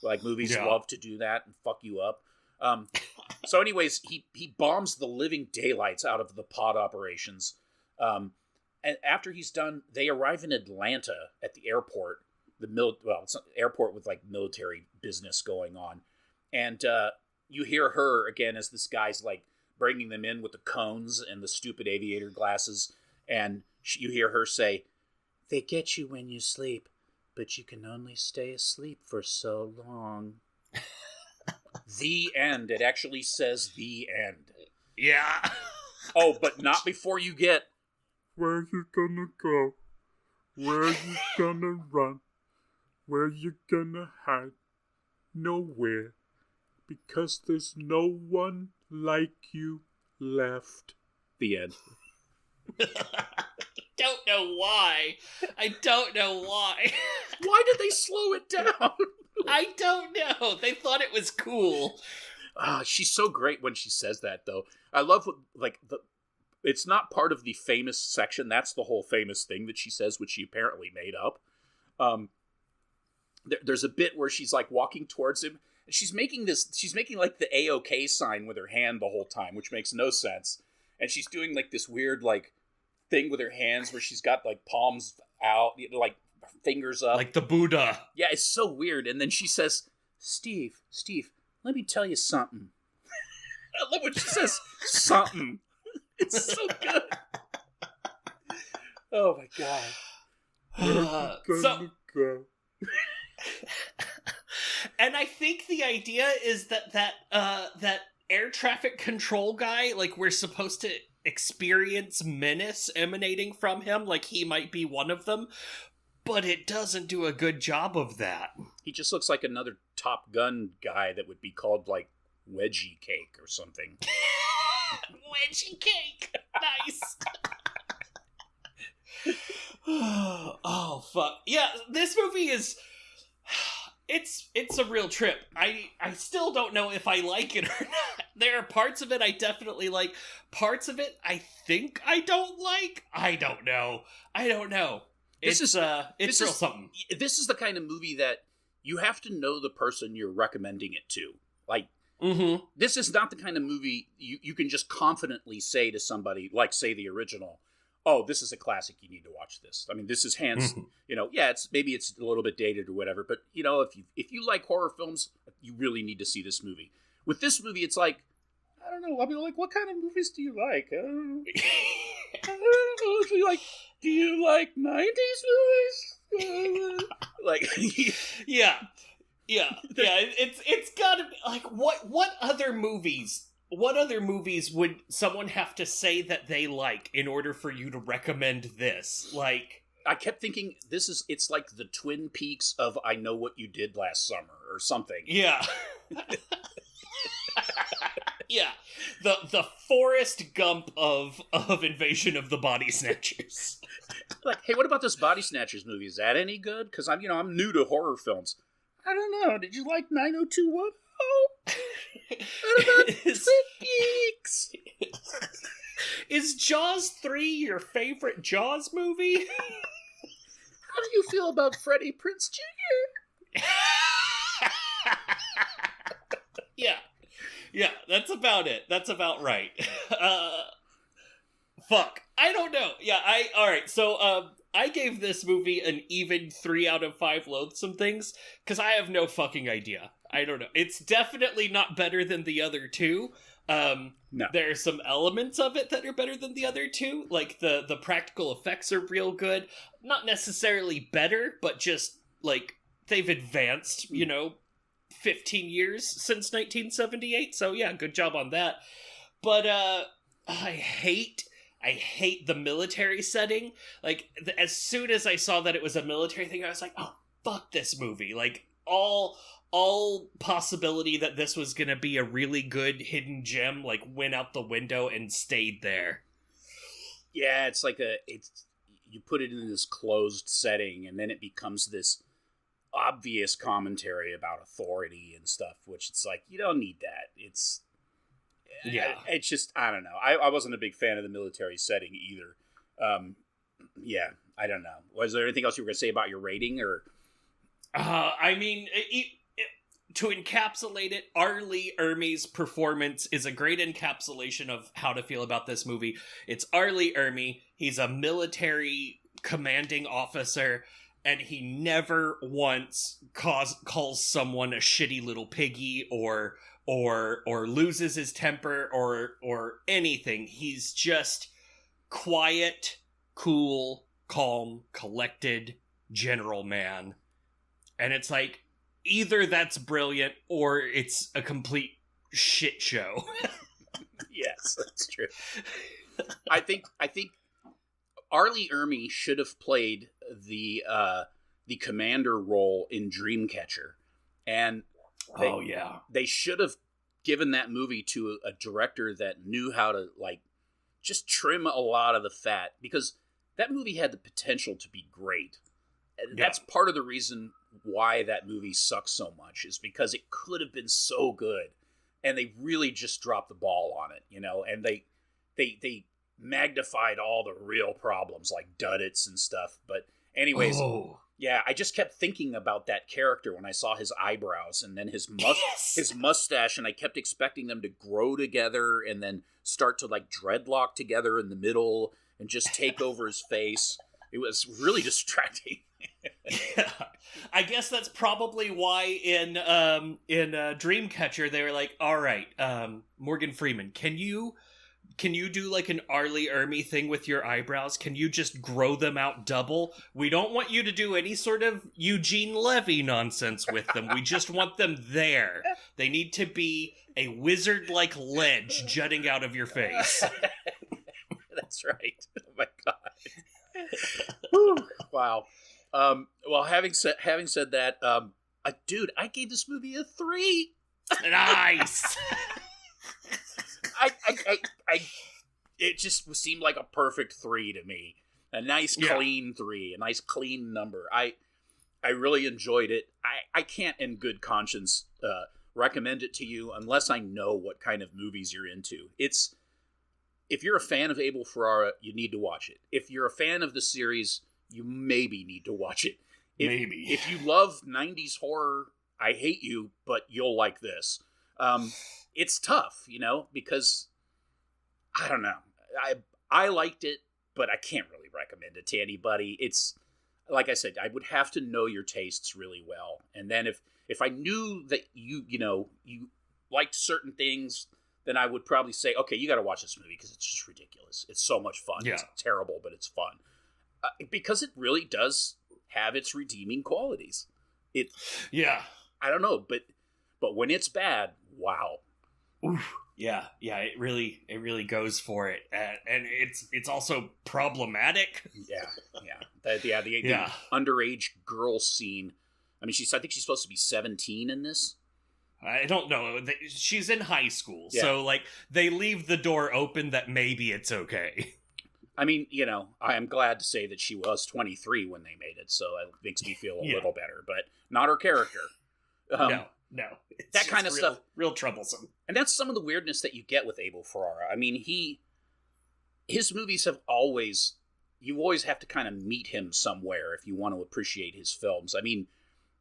Like, movies love to do that and fuck you up. So anyways, he bombs the living daylights out of the pod operations. And after he's done, they arrive in Atlanta at the airport. It's an airport with like military business going on. And you hear her again as this guy's like bringing them in with the cones and the stupid aviator glasses. And you hear her say, "They get you when you sleep, but you can only stay asleep for so long." The end. It actually says the end. Yeah. Oh, but not before you get, "Where you gonna go? Where you gonna run? Where you gonna hide? Nowhere. Because there's no one like you left." The end. Don't know why. I don't know why. Why did they slow it down? I don't know. They thought it was cool. She's so great when she says that, though. I love, it's not part of the famous section. That's the whole famous thing that she says, which she apparently made up. There's a bit where she's like walking towards him, and she's making like the A-OK sign with her hand the whole time, which makes no sense. And she's doing like this weird like thing with her hands where she's got like palms out, like fingers up. Like the Buddha. Yeah, it's so weird. And then she says, Steve, let me tell you something. I love when she says something. It's so good. Oh my god. Go. And I think the idea is that air traffic control guy, like, we're supposed to experience menace emanating from him, like he might be one of them, but it doesn't do a good job of that. He just looks like another Top Gun guy that would be called, like, Wedgie Cake or something. Wedgie Cake! Nice! Oh, fuck. Yeah, this movie is... It's a real trip. I still don't know if I like it or not. There are parts of it I definitely like. Parts of it I think I don't like. I don't know. It's real something. This is the kind of movie that you have to know the person you're recommending it to. Like, This is not the kind of movie you can just confidently say to somebody, like, say, the original, "Oh, this is a classic, you need to watch this." I mean, this is hands, it's a little bit dated or whatever, but, if you like horror films, you really need to see this movie. With this movie, it's like, I don't know, I mean, like, what kind of movies do you like? I don't know if you like, do you like 90s movies? Like, yeah, it's gotta be, like, what other movies would someone have to say that they like in order for you to recommend this? Like, I kept thinking it's like the Twin Peaks of I Know What You Did Last Summer or something. Yeah. Yeah. The Forrest Gump of Invasion of the Body Snatchers. Like, hey, what about this Body Snatchers movie? Is that any good? Because I'm new to horror films. I don't know. Did you like 90210? What about Twin Peaks? Is Jaws 3 your favorite Jaws movie? How do you feel about Freddie Prinze Jr.? Yeah, that's about it. That's about right. Fuck. I don't know. Yeah, alright, so, I gave this movie an even 3 out of 5 Loathsome Things, because I have no fucking idea. I don't know. It's definitely not better than the other two. No. There are some elements of it that are better than the other two. Like, the practical effects are real good. Not necessarily better, but just, like, they've advanced, 15 years since 1978. So, yeah, good job on that. But, I hate the military setting. Like, as soon as I saw that it was a military thing, I was like, oh, fuck this movie. Like, all possibility that this was going to be a really good hidden gem like went out the window and stayed there. Yeah, it's like you put it in this closed setting, and then it becomes this obvious commentary about authority and stuff, which it's like, you don't need that. It's just, I don't know. I wasn't a big fan of the military setting either. Yeah, I don't know. Was there anything else you were going to say about your rating, or? I mean, to encapsulate it, R. Lee Ermey's performance is a great encapsulation of how to feel about this movie. It's R. Lee Ermey. He's a military commanding officer, and he never once calls someone a shitty little piggy or loses his temper or anything. He's just quiet, cool, calm, collected general man. And it's like, either that's brilliant or it's a complete shit show. Yes, that's true. I think R. Lee Ermey should have played the commander role in Dreamcatcher, and they should have given that movie to a director that knew how to just trim a lot of the fat, because that movie had the potential to be great. And that's part of the reason why that movie sucks so much, is because it could have been so good, and they really just dropped the ball on it, and they magnified all the real problems like duddits and stuff. But anyways, I just kept thinking about that character when I saw his eyebrows and then his mustache, and I kept expecting them to grow together and then start to dreadlock together in the middle and just take over his face. It was really distracting. Yeah. I guess that's probably why in Dreamcatcher they were like, all right, Morgan Freeman, can you do an R. Lee Ermey thing with your eyebrows? Can you just grow them out double? We don't want you to do any sort of Eugene Levy nonsense with them. We just want them there. They need to be a wizard-like ledge jutting out of your face. That's right. Oh my god. Wow. Well, having said that, dude, I gave this movie a 3. Nice. It just seemed like a perfect 3 to me. A nice clean 3, a nice clean number. I really enjoyed it. I can't in good conscience recommend it to you unless I know what kind of movies you're into. If you're a fan of Abel Ferrara, you need to watch it. If you're a fan of the series, you maybe need to watch it. If you love 90s horror, I hate you, but you'll like this. It's tough, because I don't know. I liked it, but I can't really recommend it to anybody. It's, like I said, I would have to know your tastes really well. And then if I knew that you liked certain things, then I would probably say, okay, you got to watch this movie because it's just ridiculous. It's so much fun. Yeah. It's terrible, but it's fun. Because it really does have its redeeming qualities. I don't know, but when it's bad, wow. Oof. Yeah, it really goes for it, and it's also problematic. The underage girl scene. I mean, I think she's supposed to be 17 in this. I don't know. She's in high school, so they leave the door open that maybe it's okay. I mean, I am glad to say that she was 23 when they made it, so it makes me feel a little better, but not her character. No. That kind of stuff. Real troublesome. And that's some of the weirdness that you get with Abel Ferrara. I mean, his movies you always have to kind of meet him somewhere if you want to appreciate his films. I mean,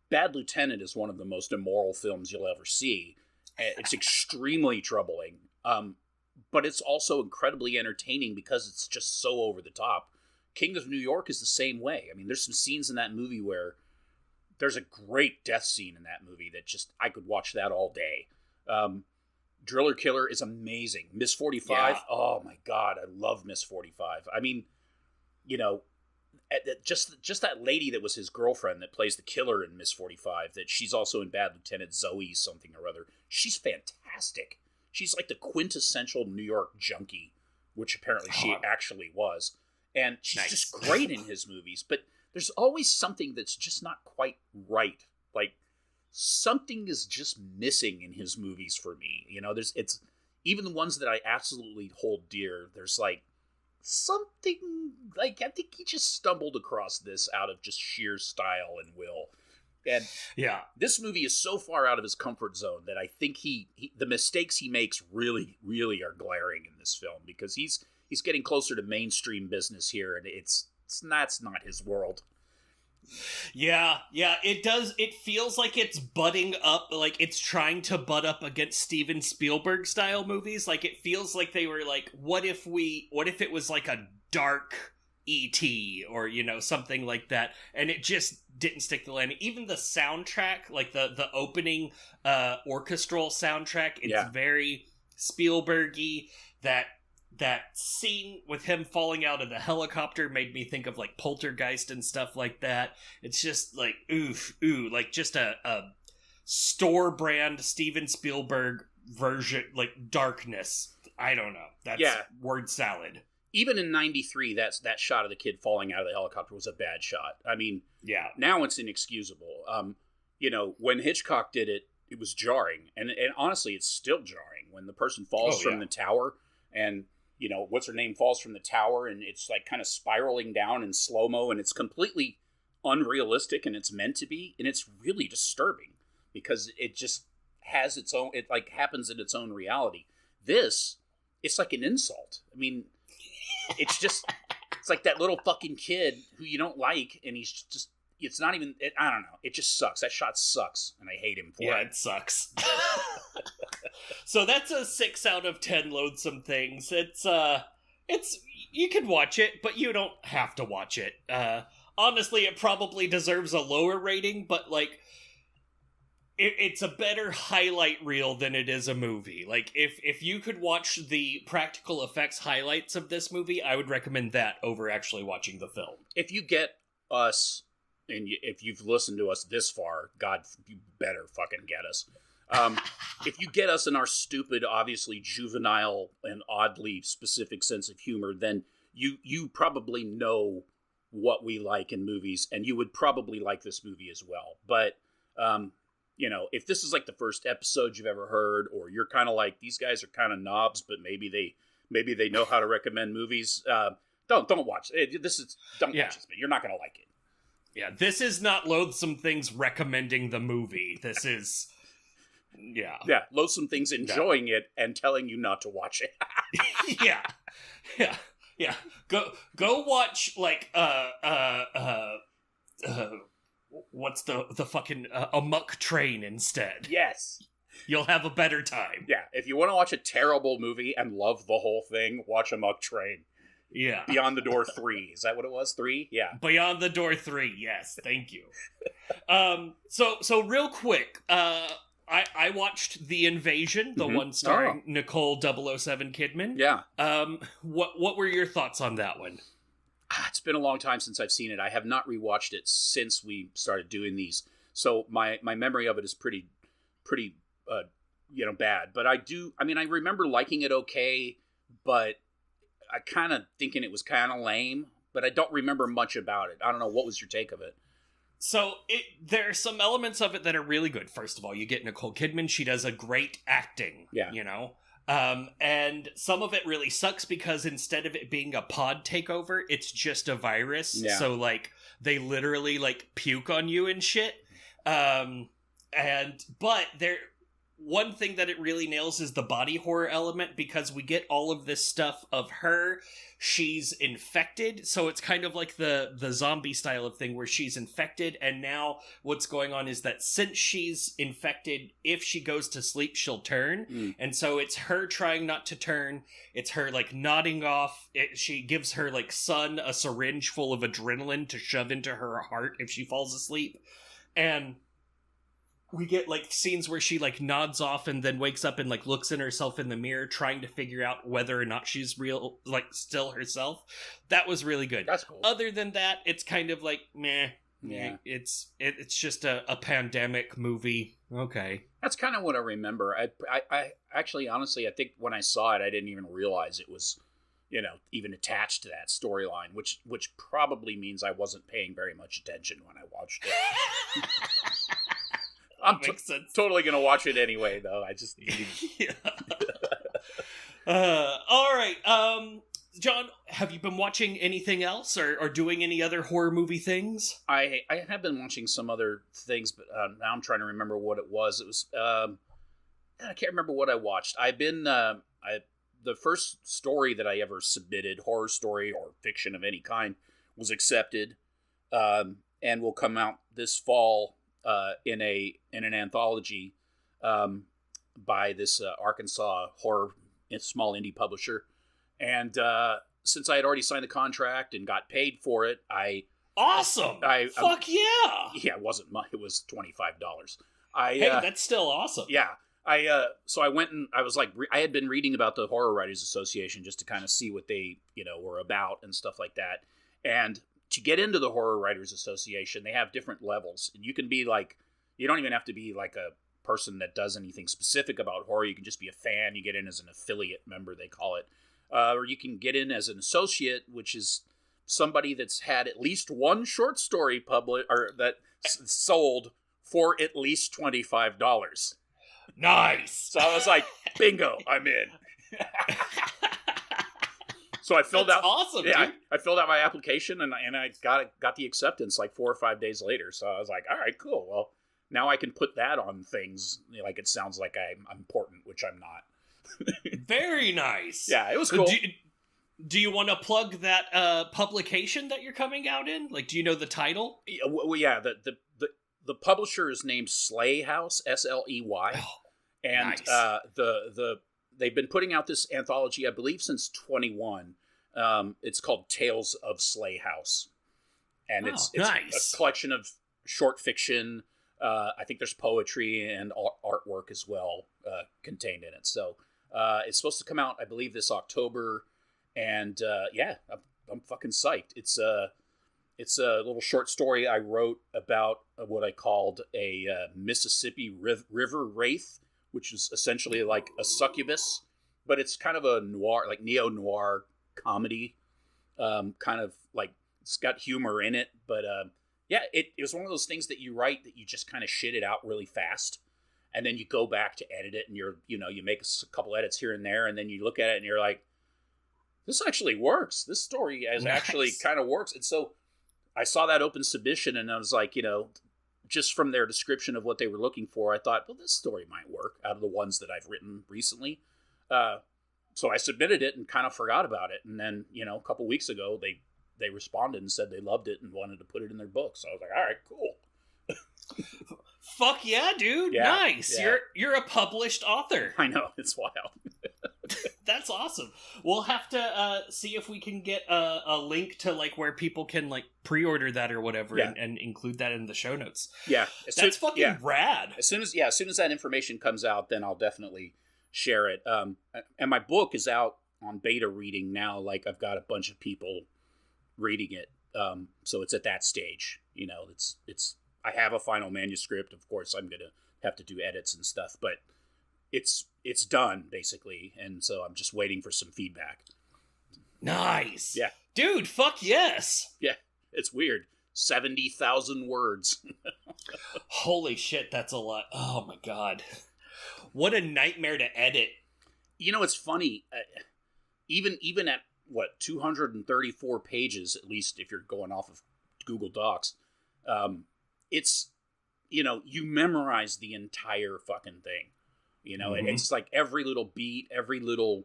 Bad Lieutenant is one of the most immoral films you'll ever see. It's extremely troubling. But it's also incredibly entertaining because it's just so over the top. King of New York is the same way. I mean, there's some scenes in that movie where there's a great death scene in that movie that I could watch that all day. Driller Killer is amazing. Miss 45, oh my God, I love Miss 45. I mean, just that lady that was his girlfriend that plays the killer in Miss 45, that she's also in Bad Lieutenant, Zoe something or other. She's fantastic. She's like the quintessential New York junkie, which apparently she actually was. And she's just great in his movies, but there's always something that's just not quite right. Like, something is just missing in his movies for me. You know, it's even the ones that I absolutely hold dear. There's like something like, I think he just stumbled across this out of just sheer style and will. And yeah, this movie is so far out of his comfort zone that I think he the mistakes he makes really, really are glaring in this film, because he's getting closer to mainstream business here, and that's not his world. Yeah, it does. It feels like it's butting up, like it's trying to butt up against Steven Spielberg style movies. Like it feels like they were like, what if it was like a dark E.T. or, you know, something like that, and it just didn't stick the landing. Even the soundtrack, like the opening orchestral soundtrack, it's very Spielbergy. That scene with him falling out of the helicopter made me think of like Poltergeist and stuff like that. It's just like like just a store brand Steven Spielberg version, like darkness. I don't know. That's word salad. Even in '93, that shot of the kid falling out of the helicopter was a bad shot. I mean, now it's inexcusable. You know, when Hitchcock did it, it was jarring, and honestly, it's still jarring when the person falls from the tower, and you know, what's her name falls from the tower, and it's like kind of spiraling down in slow-mo, and it's completely unrealistic, and it's meant to be, and it's really disturbing because it just has its own, it like happens in its own reality. This, it's like an insult. I mean, it's like that little fucking kid who you don't like, and he's just, it's not even, I don't know, it just sucks. That shot sucks, and I hate him for it. Yeah, it sucks. So that's a 6 out of 10 Loathsome Things. It's you can watch it, but you don't have to watch it. Honestly, it probably deserves a lower rating, but like, it's a better highlight reel than it is a movie. Like, if you could watch the practical effects highlights of this movie, I would recommend that over actually watching the film. If you get us, and if you've listened to us this far, God, you better fucking get us. If you get us in our stupid, obviously juvenile and oddly specific sense of humor, then you probably know what we like in movies, and you would probably like this movie as well. But, you know, if this is like the first episode you've ever heard, or you're kind of like, these guys are kind of knobs, but maybe they know how to recommend movies, don't watch it. Don't watch this, man. You're not going to like it. Yeah, this is not Loathsome Things recommending the movie. This is... Yeah. Loathsome Things enjoying it and telling you not to watch it. Yeah. Go watch like what's the fucking Amok Train instead. Yes. You'll have a better time. Yeah, if you want to watch a terrible movie and love the whole thing, watch Amok Train. Yeah. Beyond the Door 3. Is that what it was? 3? Yeah. Beyond the Door 3. Yes. Thank you. So real quick, I watched The Invasion, the one starring Nicole 007 Kidman. Yeah. What were your thoughts on that one? It's been a long time since I've seen it. I have not rewatched it since we started doing these. So my memory of it is pretty bad. But I remember liking it okay, but I kind of thinking it was kind of lame, but I don't remember much about it. I don't know. What was your take of it? So there are some elements of it that are really good. First of all, you get Nicole Kidman. She does a great acting, you know? And some of it really sucks because instead of it being a pod takeover, it's just a virus. Yeah. So, like, they literally, like, puke on you and shit. But one thing that it really nails is the body horror element, because we get all of this stuff of her. She's infected, so it's kind of like the zombie style of thing where she's infected, and now what's going on is that since she's infected, if she goes to sleep, she'll turn. And so it's her trying not to turn. It's her, like, nodding off. She gives her, like, son a syringe full of adrenaline to shove into her heart if she falls asleep. And we get, like, scenes where she, like, nods off and then wakes up and, like, looks in herself in the mirror trying to figure out whether or not she's real, like, still herself. That was really good. That's cool. Other than that, it's kind of like, meh. Yeah. It's just a pandemic movie. Okay. That's kind of what I remember. I actually, honestly, I think when I saw it, I didn't even realize it was, you know, even attached to that storyline, which probably means I wasn't paying very much attention when I watched it. I'm makes sense. totally gonna watch it anyway, though. I just Yeah. All right. John, have you been watching anything else or doing any other horror movie things? I have been watching some other things, but now I'm trying to remember what it was. It was I can't remember what I watched. I've been the first story that I ever submitted, horror story or fiction of any kind, was accepted, and will come out this fall in an anthology by this Arkansas horror small indie publisher. And since I had already signed the contract and got paid for it, awesome. Fuck yeah. Yeah, it wasn't much. It was $25. Hey, that's still awesome. Yeah. So I went and I was like, I had been reading about the Horror Writers Association just to kind of see what they, were about and stuff like that. And to get into the Horror Writers Association, they have different levels. And you can be like, you don't even have to be like a person that does anything specific about horror. You can just be a fan. You get in as an affiliate member, they call it. Or you can get in as an associate, which is somebody that's had at least one short story sold for at least $25. Nice. So I was like, bingo, I'm in. So I filled out. Awesome. Yeah, dude. I filled out my application and I got the acceptance like 4 or 5 days later. So I was like, all right, cool. Well, now I can put that on things. Like it sounds like I'm important, which I'm not. Very nice. Yeah, it was cool. Do you want to plug that publication that you're coming out in? Like, do you know the title? Well, yeah. The publisher is named Sley House, Sley, and nice. They've been putting out this anthology, I believe, since 21. It's called Tales of Sley House, and it's nice. A collection of short fiction. I think there's poetry and artwork as well contained in it. So it's supposed to come out, I believe, this October. And I'm fucking psyched. It's a little short story I wrote about what I called a Mississippi River wraith, which is essentially like a succubus, but it's kind of a noir, like neo-noir comedy. Kind of like it's got humor in it, but it was one of those things that you write that you just kind of shit it out really fast, and then you go back to edit it, and you make a couple edits here and there, and then you look at it and you're like, this actually works. This story actually kind of works. And so I saw that open submission and I was like, just from their description of what they were looking for, I thought, well, this story might work out of the ones that I've written recently. So I submitted it and kind of forgot about it. And then, a couple weeks ago, they responded and said they loved it and wanted to put it in their book. So I was like, all right, cool. Fuck yeah, dude. Yeah, nice. Yeah. You're a published author. I know. It's wild. That's awesome. We'll have to see if we can get a link to like where people can like pre-order that or whatever, and include that in the show notes. Yeah, that's fucking rad. As soon as that information comes out, then I'll definitely share it. And my book is out on beta reading now. Like I've got a bunch of people reading it, so it's at that stage. It's I have a final manuscript. Of course, I'm gonna have to do edits and stuff, but it's done basically, and so I'm just waiting for some feedback. Nice. Yeah. Dude, fuck yes. Yeah. It's weird. 70,000 words. Holy shit, that's a lot. Oh my god. What a nightmare to edit. It's funny. Even at 234 pages, at least if you're going off of Google Docs, it's you memorize the entire fucking thing. And it's like every little beat, every little,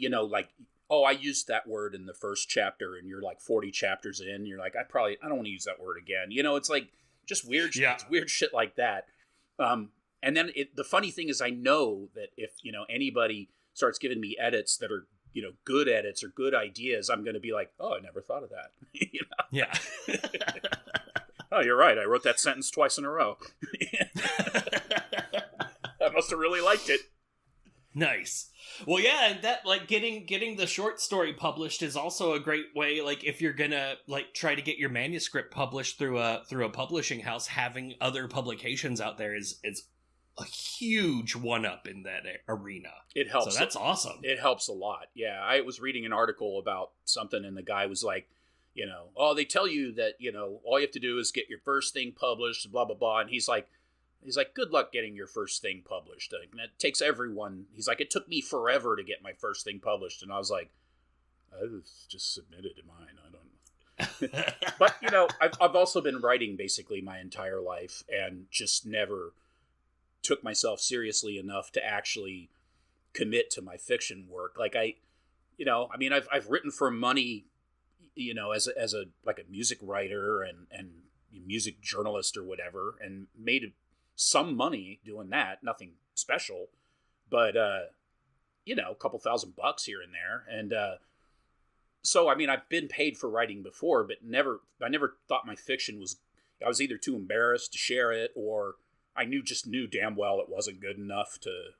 like, oh, I used that word in the first chapter, and you're like 40 chapters in, and you're like, I don't want to use that word again. It's like just weird, weird shit like that. And then the funny thing is, I know that if anybody starts giving me edits that are good edits or good ideas, I'm going to be like, oh, I never thought of that. Yeah. Oh, you're right. I wrote that sentence twice in a row. I must have really liked it. Nice. Well, yeah, and that like getting the short story published is also a great way. Like if you're gonna like try to get your manuscript published through a publishing house, having other publications out there is a huge one up in that arena. It helps. So that's awesome. It helps a lot. Yeah, I was reading an article about something, and the guy was like, oh, they tell you that all you have to do is get your first thing published, blah blah blah, and he's like, He's like, good luck getting your first thing published. Like, it takes everyone. He's like, it took me forever to get my first thing published. And I was like, I just submitted mine. I don't. But, you know, I've also been writing basically my entire life and just never took myself seriously enough to actually commit to my fiction work. Like I've written for money, you know, as a like a music writer and music journalist or whatever, and made some money doing that. Nothing special, but you know, a couple $1,000 here and there. And so I mean, I've been paid for writing before, but I never thought my fiction was. I was either too embarrassed to share it, or I knew damn well it wasn't good enough to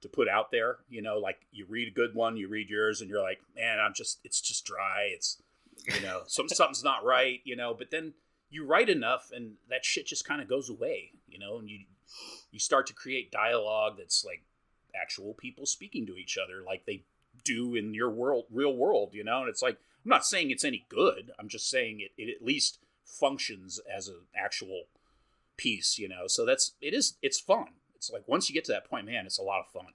put out there. You know, like you read a good one, you read yours, and you're like, man, it's just dry. It's, you know, something's not right, you know. But then you write enough, and that shit just kind of goes away, you know, and you start to create dialogue that's like actual people speaking to each other, like they do in your real world, you know. And it's like, I'm not saying it's any good. I'm just saying it at least functions as an actual piece, you know. So it's fun. It's like once you get to that point, man, it's a lot of fun.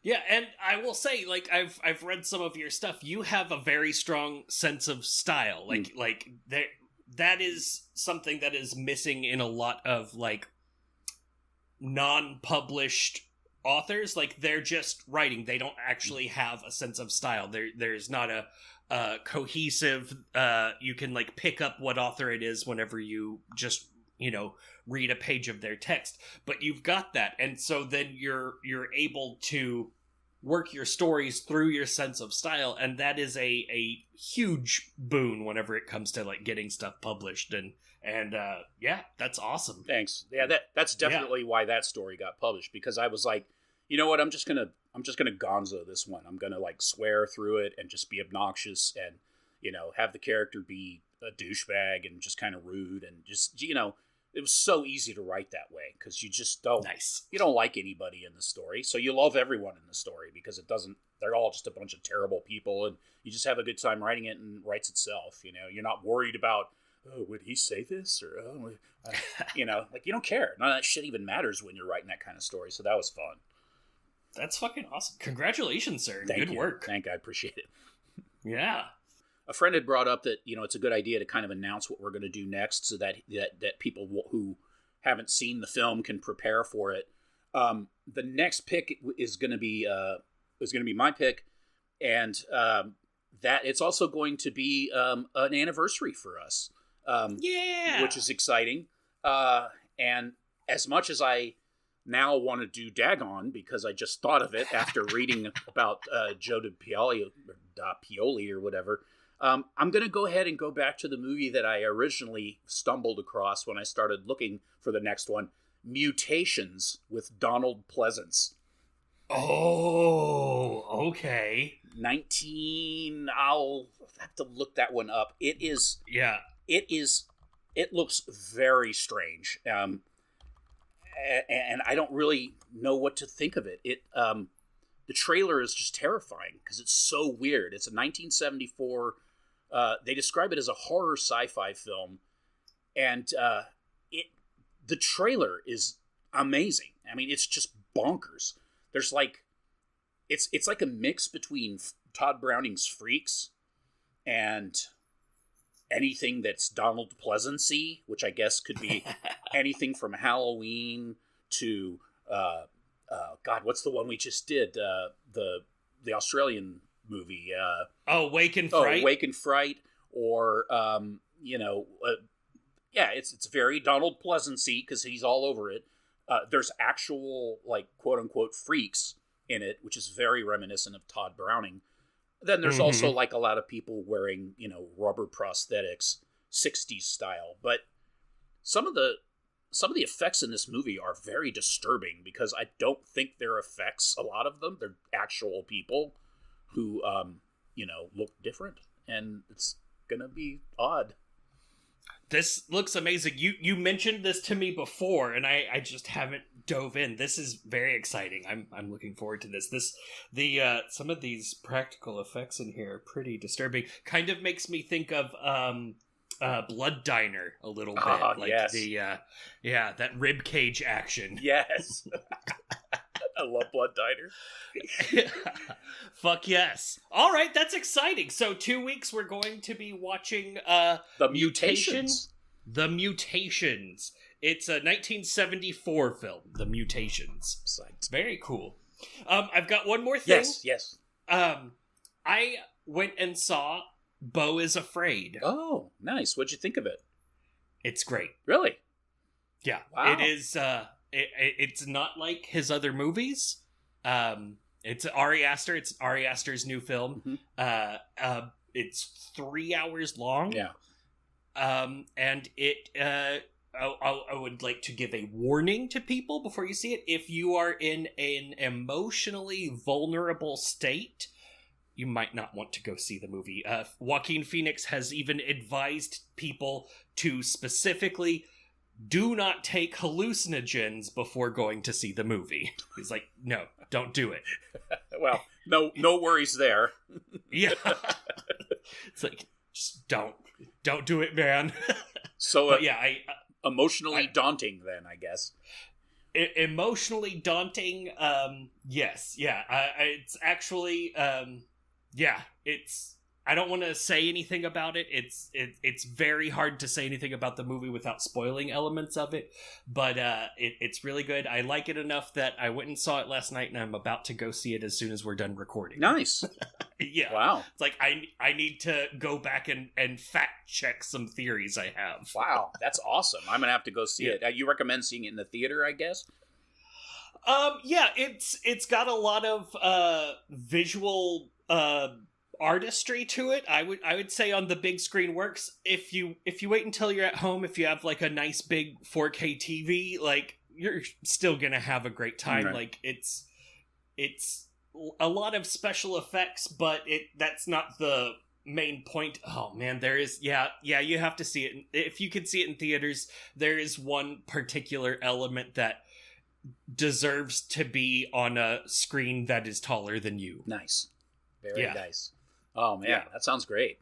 Yeah, and I will say, like, I've read some of your stuff. You have a very strong sense of style. Like that is something that is missing in a lot of like non-published authors. Like, they're just writing. They don't actually have a sense of style. There's not a cohesive. You can like pick up what author it is whenever you just, you know, read a page of their text, but you've got that, and so then you're able to work your stories through your sense of style, and that is a huge boon whenever it comes to like getting stuff published. And yeah, that's awesome. Thanks. Yeah, that's definitely why that story got published, because I was like, you know what, I'm just gonna gonzo this one. I'm gonna like swear through it and just be obnoxious, and, you know, have the character be a douchebag and just kind of rude, and just, you know, it was so easy to write that way, because you just don't, you don't like anybody in the story, so you love everyone in the story, because they're all just a bunch of terrible people, and you just have a good time writing it, and it writes itself, you know. You're not worried about, oh, would he say this, or, you know, like, you don't care. None of that shit even matters when you're writing that kind of story, so that was fun. That's fucking awesome. Congratulations, sir. Good work. Thank you. I appreciate it. Yeah. A friend had brought up that, you know, it's a good idea to kind of announce what we're going to do next, so that people who haven't seen the film can prepare for it. The next pick is going to be my pick, and that it's also going to be an anniversary for us. Which is exciting. And as much as I now want to do Dagon, because I just thought of it after reading about Joe Pioli or whatever. I'm going to go ahead and go back to the movie that I originally stumbled across when I started looking for the next one, Mutations, with Donald Pleasance. Oh, okay. I'll have to look that one up. It looks very strange. And I don't really know what to think of it. The trailer is just terrifying because it's so weird. It's a 1974. They describe it as a horror sci-fi film, and the trailer is amazing. I mean, it's just bonkers. There's like, it's like a mix between Todd Browning's Freaks and anything that's Donald Pleasance-y, which I guess could be anything from Halloween to God, what's the one we just did? The Australian movie. Wake and Fright. Wake and Fright, or it's very Donald Pleasance-y because he's all over it. There's actual, like, quote unquote freaks in it, which is very reminiscent of Todd Browning. Then there's also like a lot of people wearing, you know, rubber prosthetics, 60s style. But some of the effects in this movie are very disturbing because I don't think they're effects. A lot of them, they're actual people who, look different, and it's gonna be odd. This looks amazing. You mentioned this to me before, and I just haven't dove in. This is very exciting. I'm looking forward to this. Some of these practical effects in here are pretty disturbing. Kind of makes me think of Blood Diner a little bit. Like yes. that rib cage action. Yes. I love Blood Diner. Fuck yes. All right, that's exciting. So 2 weeks we're going to be watching The Mutations. The Mutations. It's a 1974 film, The Mutations. Psyched. Very cool. I've got one more thing. Yes. I went and saw Beau is Afraid. Oh, nice. What'd you think of it? It's great. Really? Yeah. Wow. It is, it's not like his other movies. It's Ari Aster. It's Ari Aster's new film. Mm-hmm. It's 3 hours long. Yeah. And it, I would like to give a warning to people before you see it. If you are in an emotionally vulnerable state, you might not want to go see the movie. Joaquin Phoenix has even advised people to specifically do not take hallucinogens before going to see the movie. He's like, no, don't do it. Well, no worries there. Yeah. It's like, just don't do it, man. So, but yeah, emotionally daunting then, I guess. Emotionally daunting. Yes. Yeah. It's actually, yeah, I don't want to say anything about it. It's very hard to say anything about the movie without spoiling elements of it, but it's really good. I like it enough that I went and saw it last night, and I'm about to go see it as soon as we're done recording. Nice. Yeah. Wow. It's like I need to go back and fact check some theories I have. Wow, that's awesome. I'm gonna have to go see it. You recommend seeing it in the theater, I guess? Yeah, it's got a lot of visual artistry to it. I would say on the big screen works. If you wait until you're at home, if you have like a nice big 4K TV, like you're still gonna have a great time. Right. Like it's a lot of special effects, but that's not the main point. Oh man, there is yeah, you have to see it. If you could see it in theaters, there is one particular element that deserves to be on a screen that is taller than you. Nice. Very Yeah. nice. Oh man, Yeah. that sounds great.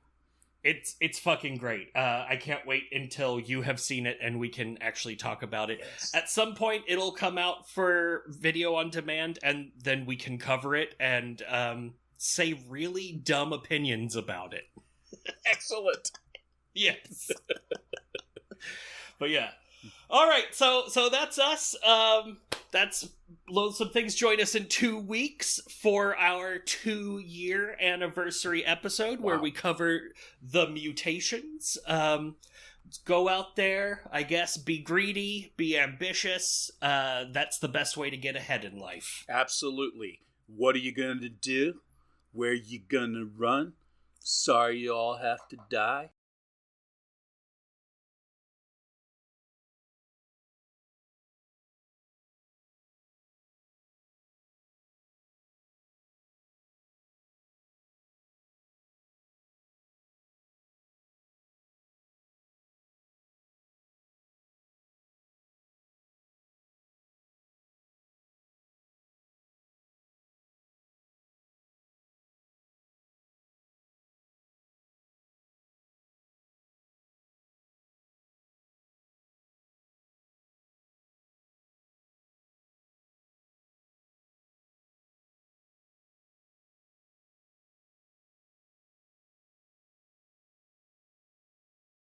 It's fucking great. I can't wait until you have seen it and we can actually talk about it. Yes. At some point, it'll come out for video on demand, and then we can cover it and say really dumb opinions about it. Excellent. Yes. But yeah. All right, so that's us. That's Loathsome Things. Join us in 2 weeks for our 2-year anniversary episode where Wow. we cover The Mutations. Go out there, I guess, be greedy, be ambitious. That's the best way to get ahead in life. Absolutely. What are you gonna do? Where you gonna run? Sorry you all have to die.